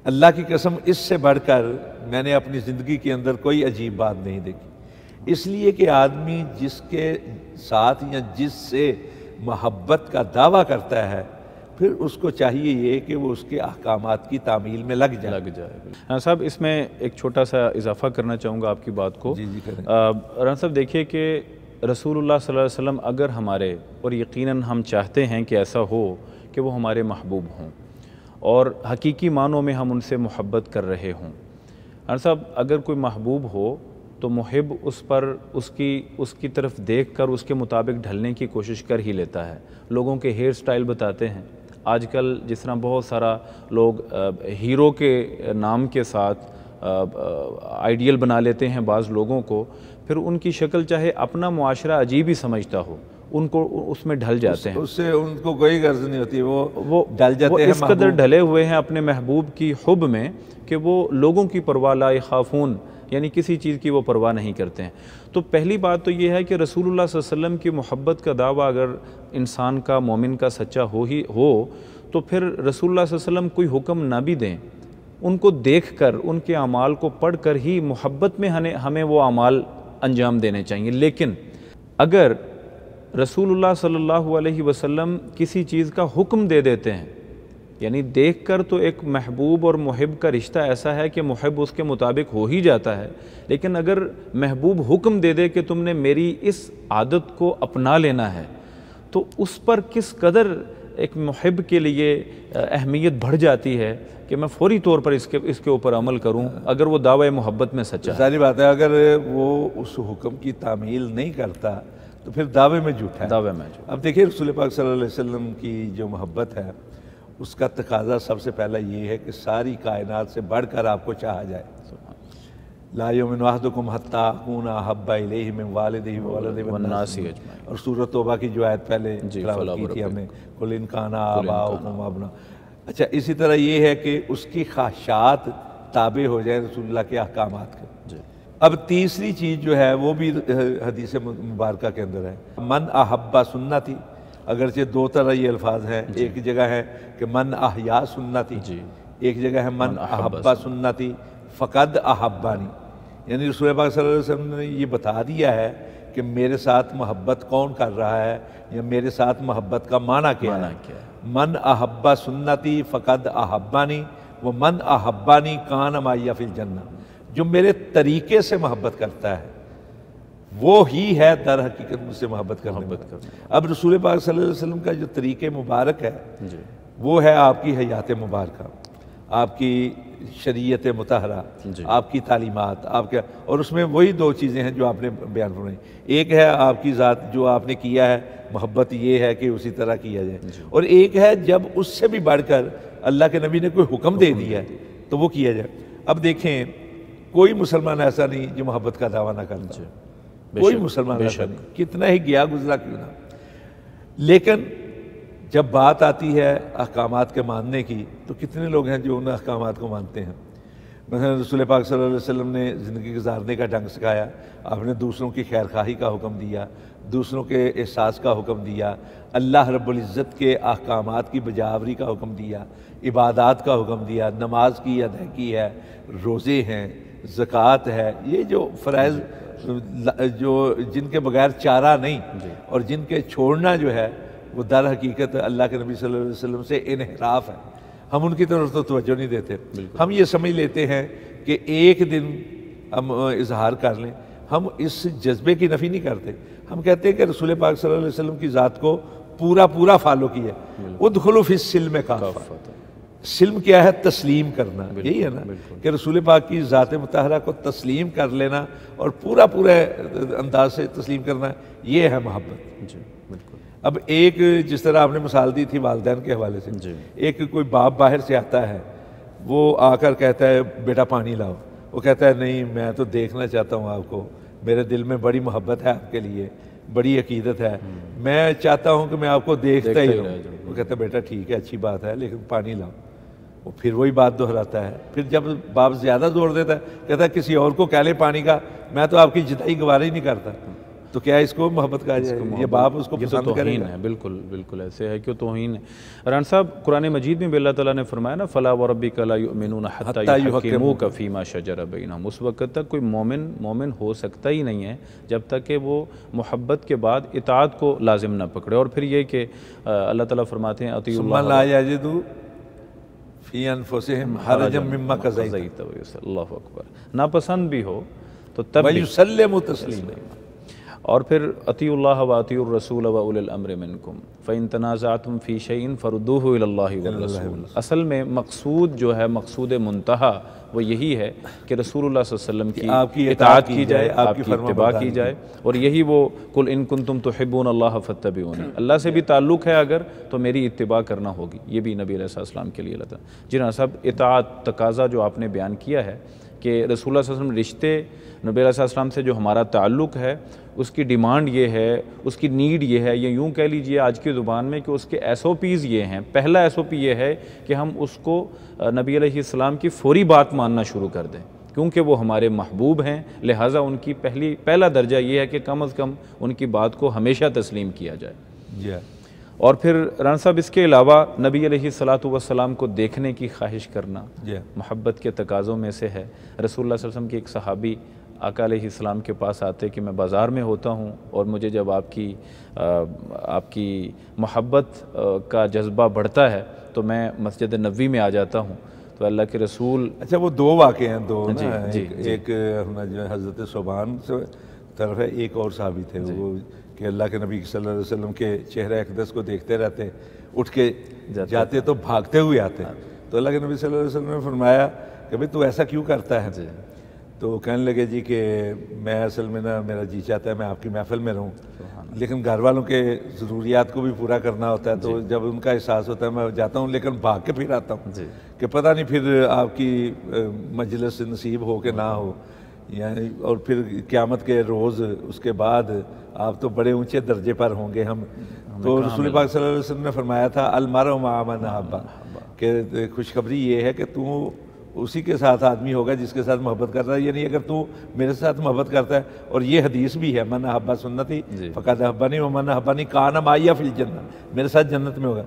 اللہ کی قسم اس سے بڑھ کر میں نے اپنی زندگی کے اندر کوئی عجیب بات نہیں دیکھی. اس لیے کہ آدمی جس کے ساتھ یا جس سے محبت کا دعویٰ کرتا ہے پھر اس کو چاہیے یہ کہ وہ اس کے احکامات کی تعمیل میں لگ جائے. صاحب، اس میں ایک چھوٹا سا اضافہ کرنا چاہوں گا آپ کی بات کو. جی کریں. رانا صاحب، دیکھیے کہ رسول اللہ صلی اللہ علیہ وسلم اگر ہمارے، اور یقیناً ہم چاہتے ہیں کہ ایسا ہو کہ وہ ہمارے محبوب ہوں اور حقیقی معنوں میں ہم ان سے محبت کر رہے ہوں. رانا صاحب، اگر کوئی محبوب ہو تو محب اس پر اس کی طرف دیکھ کر اس کے مطابق ڈھلنے کی کوشش کر ہی لیتا ہے. لوگوں کے ہیئر سٹائل بتاتے ہیں. آج کل جس طرح بہت سارا لوگ ہیرو کے نام کے ساتھ آئیڈیل بنا لیتے ہیں بعض لوگوں کو، پھر ان کی شکل چاہے اپنا معاشرہ عجیب ہی سمجھتا ہو، ان کو اس میں ڈھل جاتے ہیں، اس سے ان کو کوئی غرض نہیں ہوتی، وہ ڈل جاتے ہیں، اس قدر ڈھلے ہوئے ہیں اپنے محبوب کی حب میں کہ وہ لوگوں کی پرواہ لا یخافون، یعنی کسی چیز کی وہ پرواہ نہیں کرتے ہیں۔ تو پہلی بات تو یہ ہے کہ رسول اللہ صلی اللہ علیہ وسلم کی محبت کا دعویٰ اگر انسان کا، مومن کا سچا ہو تو پھر رسول اللہ صلی اللہ علیہ وسلم کوئی حکم نہ بھی دیں، ان کو دیکھ کر، ان کے اعمال کو پڑھ کر ہی محبت میں ہمیں وہ اعمال انجام دینے چاہیے۔ لیکن اگر رسول اللہ صلی اللہ علیہ وسلم کسی چیز کا حکم دے دیتے ہیں، یعنی دیکھ کر تو ایک محبوب اور محب کا رشتہ ایسا ہے کہ محب اس کے مطابق ہو ہی جاتا ہے، لیکن اگر محبوب حکم دے دے کہ تم نے میری اس عادت کو اپنا لینا ہے، تو اس پر کس قدر ایک محب کے لیے اہمیت بڑھ جاتی ہے کہ میں فوری طور پر اس کے اوپر عمل کروں اگر وہ دعوی محبت میں سچا ہے۔ ظاہری بات ہے، اگر وہ اس حکم کی تعمیل نہیں کرتا تو پھر دعوے میں جھوٹا ہے۔ دعوے میں جھوٹا۔ اب دیکھیے رسول پاک صلی اللہ علیہ وسلم کی جو محبت ہے اس کا تقاضا سب سے پہلا یہ ہے کہ ساری کائنات سے بڑھ کر آپ کو چاہا جائے۔ لا یؤمن احدکم حتی اکون احب الیہ من والدہ وولدہ والناس اجمعین، اور سورۃ توبہ کی جو آیت پہلے تلاوت کی تھی ہم نے، قل ان کان آباؤکم ابنا۔ اچھا، اسی طرح یہ ہے کہ اس کی خواہشات تابع ہو جائیں رسول اللہ کے احکامات کے۔ اب تیسری چیز جو ہے وہ بھی حدیث مبارکہ کے اندر ہے، من احب سنتی، اگرچہ دو طرح یہ الفاظ ہیں، ایک جگہ ہے کہ من احیا سنتی، ایک جگہ ہے من احب سنتی فقد احبانی، یعنی رسول پاک صلی اللہ علیہ وسلم نے یہ بتا دیا ہے کہ میرے ساتھ محبت کون کر رہا ہے، یا میرے ساتھ محبت کا معنی کیا ہے۔ من احب سنتی فقد احبانی ومن احبانی کان معی فی الجنہ، جو میرے طریقے سے محبت کرتا ہے وہ ہی ہے در حقیقت مجھ سے محبت کرنے والا۔ اب رسول پاک صلی اللہ علیہ وسلم کا جو طریقے مبارک ہے وہ ہے آپ کی حیات مبارکہ، آپ کی شریعت مطہرہ، آپ کی تعلیمات، آپ کے، اور اس میں وہی دو چیزیں ہیں جو آپ نے بیان فرمائی۔ ایک ہے آپ کی ذات جو آپ نے کیا ہے، محبت یہ ہے کہ اسی طرح کیا جائے، اور ایک ہے جب اس سے بھی بڑھ کر اللہ کے نبی نے کوئی حکم دے دیا ہے تو وہ کیا جائے۔ اب دیکھیں کوئی مسلمان ایسا نہیں جو محبت کا دعویٰ نہ کرتا، کوئی مسلمان ایسا نہیں، کتنا ہی گیا گزرا کیوں نہ، لیکن جب بات آتی ہے احکامات کے ماننے کی تو کتنے لوگ ہیں جو ان احکامات کو مانتے ہیں۔ مثلا رسول پاک صلی اللہ علیہ وسلم نے زندگی گزارنے کا ڈھنگ سکھایا، آپ نے دوسروں کی خیر خواہی کا حکم دیا، دوسروں کے احساس کا حکم دیا، اللہ رب العزت کے احکامات کی بجاوری کا حکم دیا، عبادات کا حکم دیا، نماز کی ادائیگی ہے، روزے ہیں، زکوٰۃ ہے، یہ جو فرائض جو جن کے بغیر چارہ نہیں اور جن کے چھوڑنا جو ہے وہ در حقیقت اللہ کے نبی صلی اللہ علیہ وسلم سے انحراف ہے۔ ہم ان کی طرف تو توجہ نہیں دیتے، ہم یہ سمجھ لیتے ہیں کہ ایک دن ہم اظہار کر لیں، ہم اس جذبے کی نفی نہیں کرتے، ہم کہتے ہیں کہ رسول پاک صلی اللہ علیہ وسلم کی ذات کو پورا فالو کیا۔ ادخلوا فی السلم کافہ، سلم کیا ہے؟ تسلیم کرنا، یہی ہے نا کہ رسول پاک کی ذات مطہرہ کو تسلیم کر لینا اور پورا انداز سے تسلیم کرنا، یہ ہے محبت۔ اب ایک جس طرح آپ نے مثال دی تھی والدین کے حوالے سے، ایک کوئی باپ باہر سے آتا ہے، وہ آ کر کہتا ہے بیٹا پانی لاؤ، وہ کہتا ہے نہیں میں تو دیکھنا چاہتا ہوں آپ کو، میرے دل میں بڑی محبت ہے آپ کے لیے، بڑی عقیدت ہے، میں چاہتا ہوں کہ میں آپ کو دیکھتا ہی رہوں۔ وہ کہتا ہے بیٹا ٹھیک ہے، اچھی بات ہے، لیکن پانی لاؤ۔ وہ پھر وہی بات دہراتا ہے، پھر جب باپ زیادہ زور دیتا ہے کہتا ہے کسی اور کو کہہ لیں پانی کا، میں تو آپ کی جدائی گوارا ہی نہیں کرتا، تو کیا اس کو محبت کہا جائے؟ یہ باپ اس کو پسند کرے گا؟ بالکل ایسے ہے کہ توہین ہے۔ رحان صاحب قرآن مجید میں بھی اللہ تعالیٰ نے فرمایا نا فَلَا وَرَبِّكَ لَا يُؤْمِنُونَ حَتَّى يُحَكِّمُوكَ فِيمَا شَجَرَ بَيْنَهُمْ، اس وقت تک کوئی مومن ہو سکتا ہی نہیں ہے جب تک کہ وہ محبت کے بعد اطاعت کو لازم نہ پکڑے۔ اور پھر یہ کہ اللہ تعالیٰ فرماتے ہیں اطیعوا ثُمَّ لَا يَجِدُوا فِي أَنفُسِهِمْ حَرَجًا مِّمَّا قَضَيْتَ، اللہ اکبر، ناپسند بھی ہو تو تب بھی وَيُسَلِّمُوا تَسْلِيمًا۔ اور پھر اطیعوا اللہ واطیعوا الرسول واولی الامر منکم فإن تنازعتم فی شیء فردوہ الی اللہ والرسول۔ اصل میں مقصود جو ہے، مقصود منتہا وہ یہی ہے کہ رسول اللہ صلی اللہ علیہ وسلم کی اطاعت کی جائے، آپ کی اتباع کی جائے، اور یہی وہ قل ان کنتم تحبون اللہ فاتبعونی، اللہ سے بھی تعلق ہے اگر تو میری اتباع کرنا ہوگی، یہ بھی نبی علیہ السلام کے لیے اللہ تعالیٰ۔ جی نا صاحب، اطاعت تقاضا جو آپ نے بیان کیا ہے کہ رسول اللہ صلی اللہ علیہ وسلم رشتے نبی علیہ السلام سے جو ہمارا تعلق ہے اس کی ڈیمانڈ یہ ہے، اس کی نیڈ یہ ہے، یا یوں کہہ لیجئے آج کی زبان میں کہ اس کے ایس او پیز یہ ہیں۔ پہلا ایس او پی یہ ہے کہ ہم اس کو نبی علیہ السلام کی فوری بات ماننا شروع کر دیں، کیونکہ وہ ہمارے محبوب ہیں، لہٰذا ان کی پہلا درجہ یہ ہے کہ کم از کم ان کی بات کو ہمیشہ تسلیم کیا جائے۔ جی اور پھر رانا صاحب اس کے علاوہ نبی علیہ السلام کو دیکھنے کی خواہش کرنا محبت کے تقاضوں میں سے ہے۔ رسول اللہ صلی اللہ علیہ وسلم کے ایک صحابی آقا علیہ السلام کے پاس آتے کہ میں بازار میں ہوتا ہوں اور مجھے جب آپ کی محبت کا جذبہ بڑھتا ہے تو میں مسجد نبوی میں آ جاتا ہوں۔ تو اللہ کے رسول، اچھا وہ دو واقعے ہیں، دو نا، ایک جو حضرت صوبان سے طرف ہے، ایک اور صحابی تھے وہ کہ اللہ کے نبی صلی اللہ علیہ وسلم کے چہرہ اقدس کو دیکھتے رہتے، اٹھ کے جاتے تو بھاگتے ہوئے آتے۔ تو اللہ کے نبی صلی اللہ علیہ وسلم نے فرمایا کہ بھئی تو ایسا کیوں کرتا ہے؟ تو کہنے لگے جی کہ میں اصل میں نا میرا جی چاہتا ہے میں آپ کی محفل میں رہوں، لیکن گھر والوں کے ضروریات کو بھی پورا کرنا ہوتا ہے، تو جب ان کا احساس ہوتا ہے میں جاتا ہوں، لیکن بھاگ کے پھر آتا ہوں کہ پتہ نہیں پھر آپ کی مجلس نصیب ہو کہ نہ ہو، یعنی اور پھر قیامت کے روز اس کے بعد آپ تو بڑے اونچے درجے پر ہوں گے ہم۔ تو رسول پاک صلی اللہ علیہ وسلم نے فرمایا تھا المرء مع من احب، کہ خوشخبری یہ ہے کہ تو اسی کے ساتھ آدمی ہوگا جس کے ساتھ محبت کرتا ہے، یعنی اگر تو میرے ساتھ محبت کرتا ہے، اور یہ حدیث بھی ہے من احب سنتی فقد احبنی ومن احبنی کان معی فی الجنہ، میرے ساتھ جنت میں ہوگا۔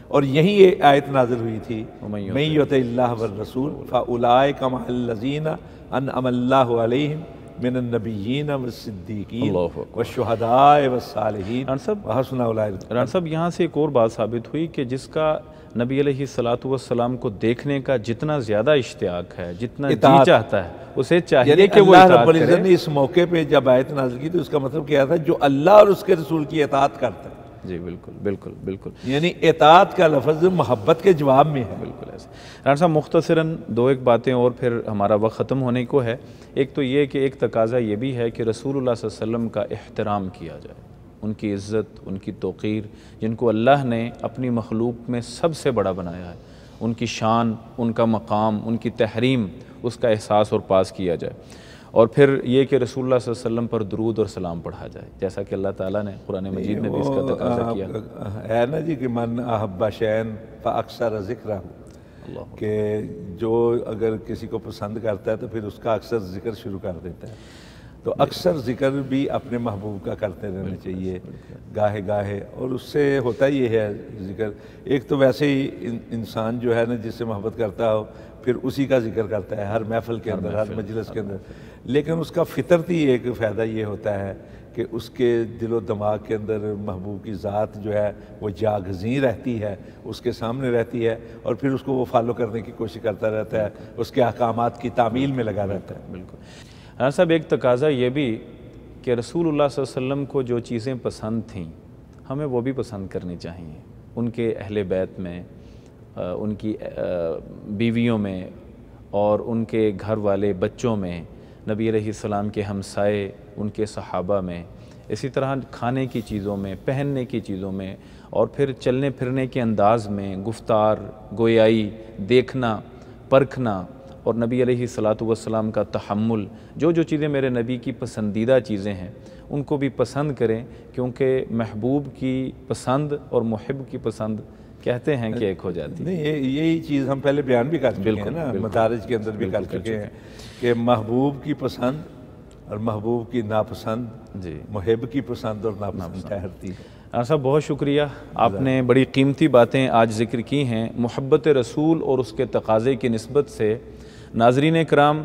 اور یہی یہ آیت نازل ہوئی تھی من یطع اللہ والرسول فاولئک مع الذین انعم اللہ علیہم من النبیین والصدیقین والشہداء والصالحین وحسن اولئک رفیقا۔ ران صاحب یہاں سے ایک اور بات ثابت ہوئی کہ جس کا نبی علیہ السلام کو دیکھنے کا جتنا زیادہ اشتیاق ہے، جتنا جی چاہتا ہے، اسے چاہیے کہ وہ اللہ اطاعت رب العزت کرے۔ نے اس موقع پہ جب آیت نازل کی تو اس کا مطلب کیا تھا؟ جو اللہ اور اس کے رسول کی اطاعت کرتا ہے۔ جی بالکل بالکل بالکل، یعنی اطاعت کا لفظ محبت کے جواب میں ہے۔ بالکل ایسے۔ ران صاحب مختصراً دو ایک باتیں اور پھر ہمارا وقت ختم ہونے کو ہے۔ ایک تو یہ کہ ایک تقاضا یہ بھی ہے کہ رسول اللہ صلی اللہ علیہ وسلم کا احترام کیا جائے، ان کی عزت، ان کی توقیر، جن کو اللہ نے اپنی مخلوق میں سب سے بڑا بنایا ہے، ان کی شان، ان کا مقام، ان کی تحریم، اس کا احساس اور پاس کیا جائے۔ اور پھر یہ کہ رسول اللہ صلی اللہ علیہ وسلم پر درود اور سلام پڑھا جائے، جیسا کہ اللہ تعالیٰ نے قرآن مجید میں بھی اس کا تقاضا کیا ہے نا جی کہ من احب شیئا فاکثر ذکرہ، کہ جو اگر کسی کو پسند کرتا ہے تو پھر اس کا اکثر ذکر شروع کر دیتا ہے۔ تو اکثر ذکر بھی اپنے محبوب کا کرتے رہنا چاہیے گاہے گاہے، اور اس سے ہوتا یہ ہے ذکر، ایک تو ویسے ہی انسان جو ہے نا جس سے محبت کرتا ہو پھر اسی کا ذکر کرتا ہے ہر محفل کے اندر، ہر مجلس کے اندر، لیکن اس کا فطرتی ایک فائدہ یہ ہوتا ہے کہ اس کے دل و دماغ کے اندر محبوب کی ذات جو ہے وہ جاگزیں رہتی ہے، اس کے سامنے رہتی ہے، اور پھر اس کو وہ فالو کرنے کی کوشش کرتا رہتا ہے، اس کے احکامات کی تعمیل میں لگا رہتا ہے۔ بالکل رانا صاحب، ایک تقاضا یہ بھی کہ رسول اللہ صلی اللہ علیہ وسلم کو جو چیزیں پسند تھیں ہمیں وہ بھی پسند کرنی چاہیے، ان کے اہل بیت میں، ان کی بیویوں میں، اور ان کے گھر والے بچوں میں، نبی علیہ السلام کے ہمسائے، ان کے صحابہ میں، اسی طرح کھانے کی چیزوں میں، پہننے کی چیزوں میں، اور پھر چلنے پھرنے کے انداز میں، گفتار، گویائی، دیکھنا، پرکھنا، اور نبی علیہ السلام کا تحمل، جو جو چیزیں میرے نبی کی پسندیدہ چیزیں ہیں ان کو بھی پسند کریں، کیونکہ محبوب کی پسند اور محب کی پسند کہتے ہیں کہ ایک ہو جاتی ہے۔ نہیں، یہی چیز ہم پہلے بیان بھی کر چکے ہیں نا، مدارج کے اندر بھی کر چکے ہیں کہ محبوب کی پسند اور محبوب کی ناپسند محب کی پسند اور ناپسند ٹھہرتی ہے۔ صاحب بہت شکریہ، آپ نے بڑی قیمتی باتیں آج ذکر کی ہیں محبت رسول اور اس کے تقاضے کی نسبت سے۔ ناظرین کرام،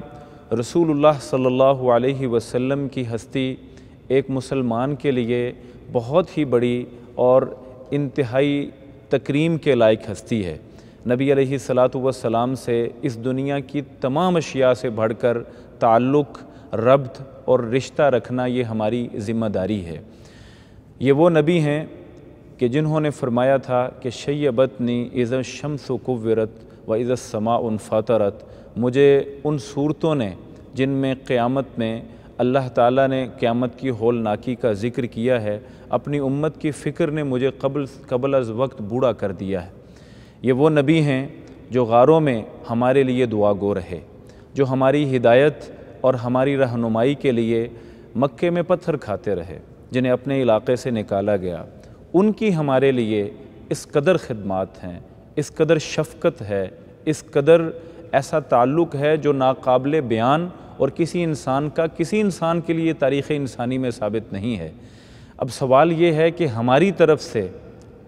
رسول اللہ صلی اللہ علیہ وسلم کی ہستی ایک مسلمان کے لیے بہت ہی بڑی اور انتہائی تکریم کے لائق ہستی ہے۔ نبی علیہ السلام سے اس دنیا کی تمام اشیاء سے بڑھ کر تعلق، ربط اور رشتہ رکھنا یہ ہماری ذمہ داری ہے۔ یہ وہ نبی ہیں کہ جنہوں نے فرمایا تھا کہ شیبتنی اذا الشمس کورت و اذا السماء انفطرت، مجھے ان صورتوں نے جن میں قیامت میں اللہ تعالیٰ نے قیامت کی ہولناکی کا ذکر کیا ہے، اپنی امت کی فکر نے مجھے قبل از وقت بوڑھا کر دیا ہے۔ یہ وہ نبی ہیں جو غاروں میں ہمارے لیے دعا گو رہے، جو ہماری ہدایت اور ہماری رہنمائی کے لیے مکے میں پتھر کھاتے رہے، جنہیں اپنے علاقے سے نکالا گیا، ان کی ہمارے لیے اس قدر خدمات ہیں، اس قدر شفقت ہے، اس قدر ایسا تعلق ہے جو ناقابل بیان اور کسی انسان کے لیے تاریخ انسانی میں ثابت نہیں ہے۔ اب سوال یہ ہے کہ ہماری طرف سے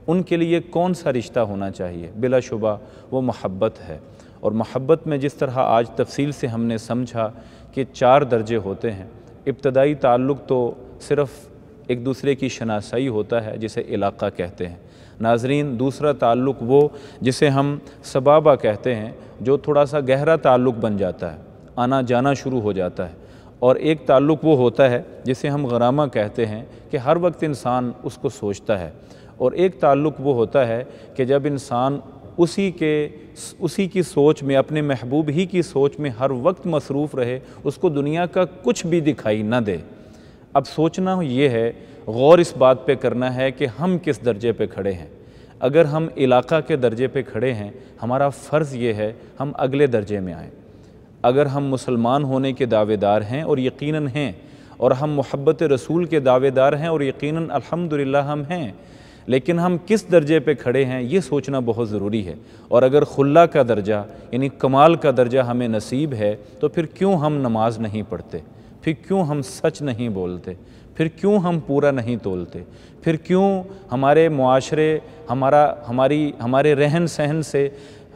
ان کے لیے کون سا رشتہ ہونا چاہیے؟ بلا شبہ وہ محبت ہے، اور محبت میں جس طرح آج تفصیل سے ہم نے سمجھا کہ 4 درجے ہوتے ہیں۔ ابتدائی تعلق تو صرف ایک دوسرے کی شناسائی ہوتا ہے، جسے علاقہ کہتے ہیں۔ ناظرین، دوسرا تعلق وہ جسے ہم سبابہ کہتے ہیں، جو تھوڑا سا گہرا تعلق بن جاتا ہے، آنا جانا شروع ہو جاتا ہے، اور ایک تعلق وہ ہوتا ہے جسے ہم غرامہ کہتے ہیں کہ ہر وقت انسان اس کو سوچتا ہے، اور ایک تعلق وہ ہوتا ہے کہ جب انسان اسی کی سوچ میں، اپنے محبوب ہی کی سوچ میں ہر وقت مصروف رہے، اس کو دنیا کا کچھ بھی دکھائی نہ دے۔ اب سوچنا یہ ہے، غور اس بات پہ کرنا ہے کہ ہم کس درجے پہ کھڑے ہیں۔ اگر ہم علاقہ کے درجے پہ کھڑے ہیں، ہمارا فرض یہ ہے ہم اگلے درجے میں آئیں۔ اگر ہم مسلمان ہونے کے دعوے دار ہیں، اور یقیناً ہیں، اور ہم محبت رسول کے دعوے دار ہیں، اور یقیناً الحمدللہ ہم ہیں، لیکن ہم کس درجے پہ کھڑے ہیں یہ سوچنا بہت ضروری ہے۔ اور اگر خلا کا درجہ یعنی کمال کا درجہ ہمیں نصیب ہے، تو پھر کیوں ہم نماز نہیں پڑھتے، پھر کیوں ہم سچ نہیں بولتے، پھر کیوں ہم پورا نہیں تولتے، پھر کیوں ہمارے معاشرے، ہمارے رہن سہن سے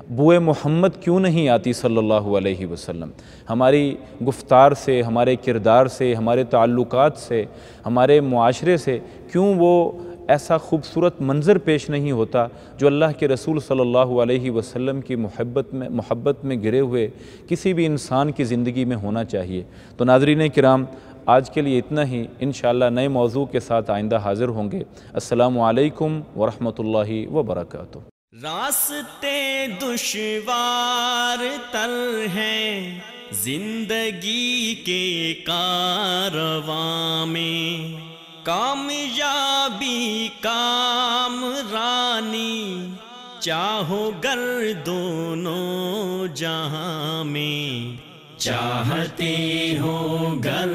بوئے محمد کیوں نہیں آتی صلی اللہ علیہ وسلم، ہماری گفتار سے، ہمارے کردار سے، ہمارے تعلقات سے، ہمارے معاشرے سے کیوں وہ ایسا خوبصورت منظر پیش نہیں ہوتا جو اللہ کے رسول صلی اللہ علیہ وسلم کی محبت میں گرے ہوئے کسی بھی انسان کی زندگی میں ہونا چاہیے۔ تو ناظرین کرام، آج کے لیے اتنا ہی، انشاءاللہ نئے موضوع کے ساتھ آئندہ حاضر ہوں گے۔ السلام علیکم ورحمۃ اللہ وبرکاتہ۔ راستے دشوار تر ہیں زندگی کے کارواں میں، کامیابی کامرانی چاہو گر دونوں جہاں میں، چاہتے ہو گر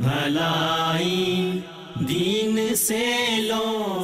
بھلائی دین سے لو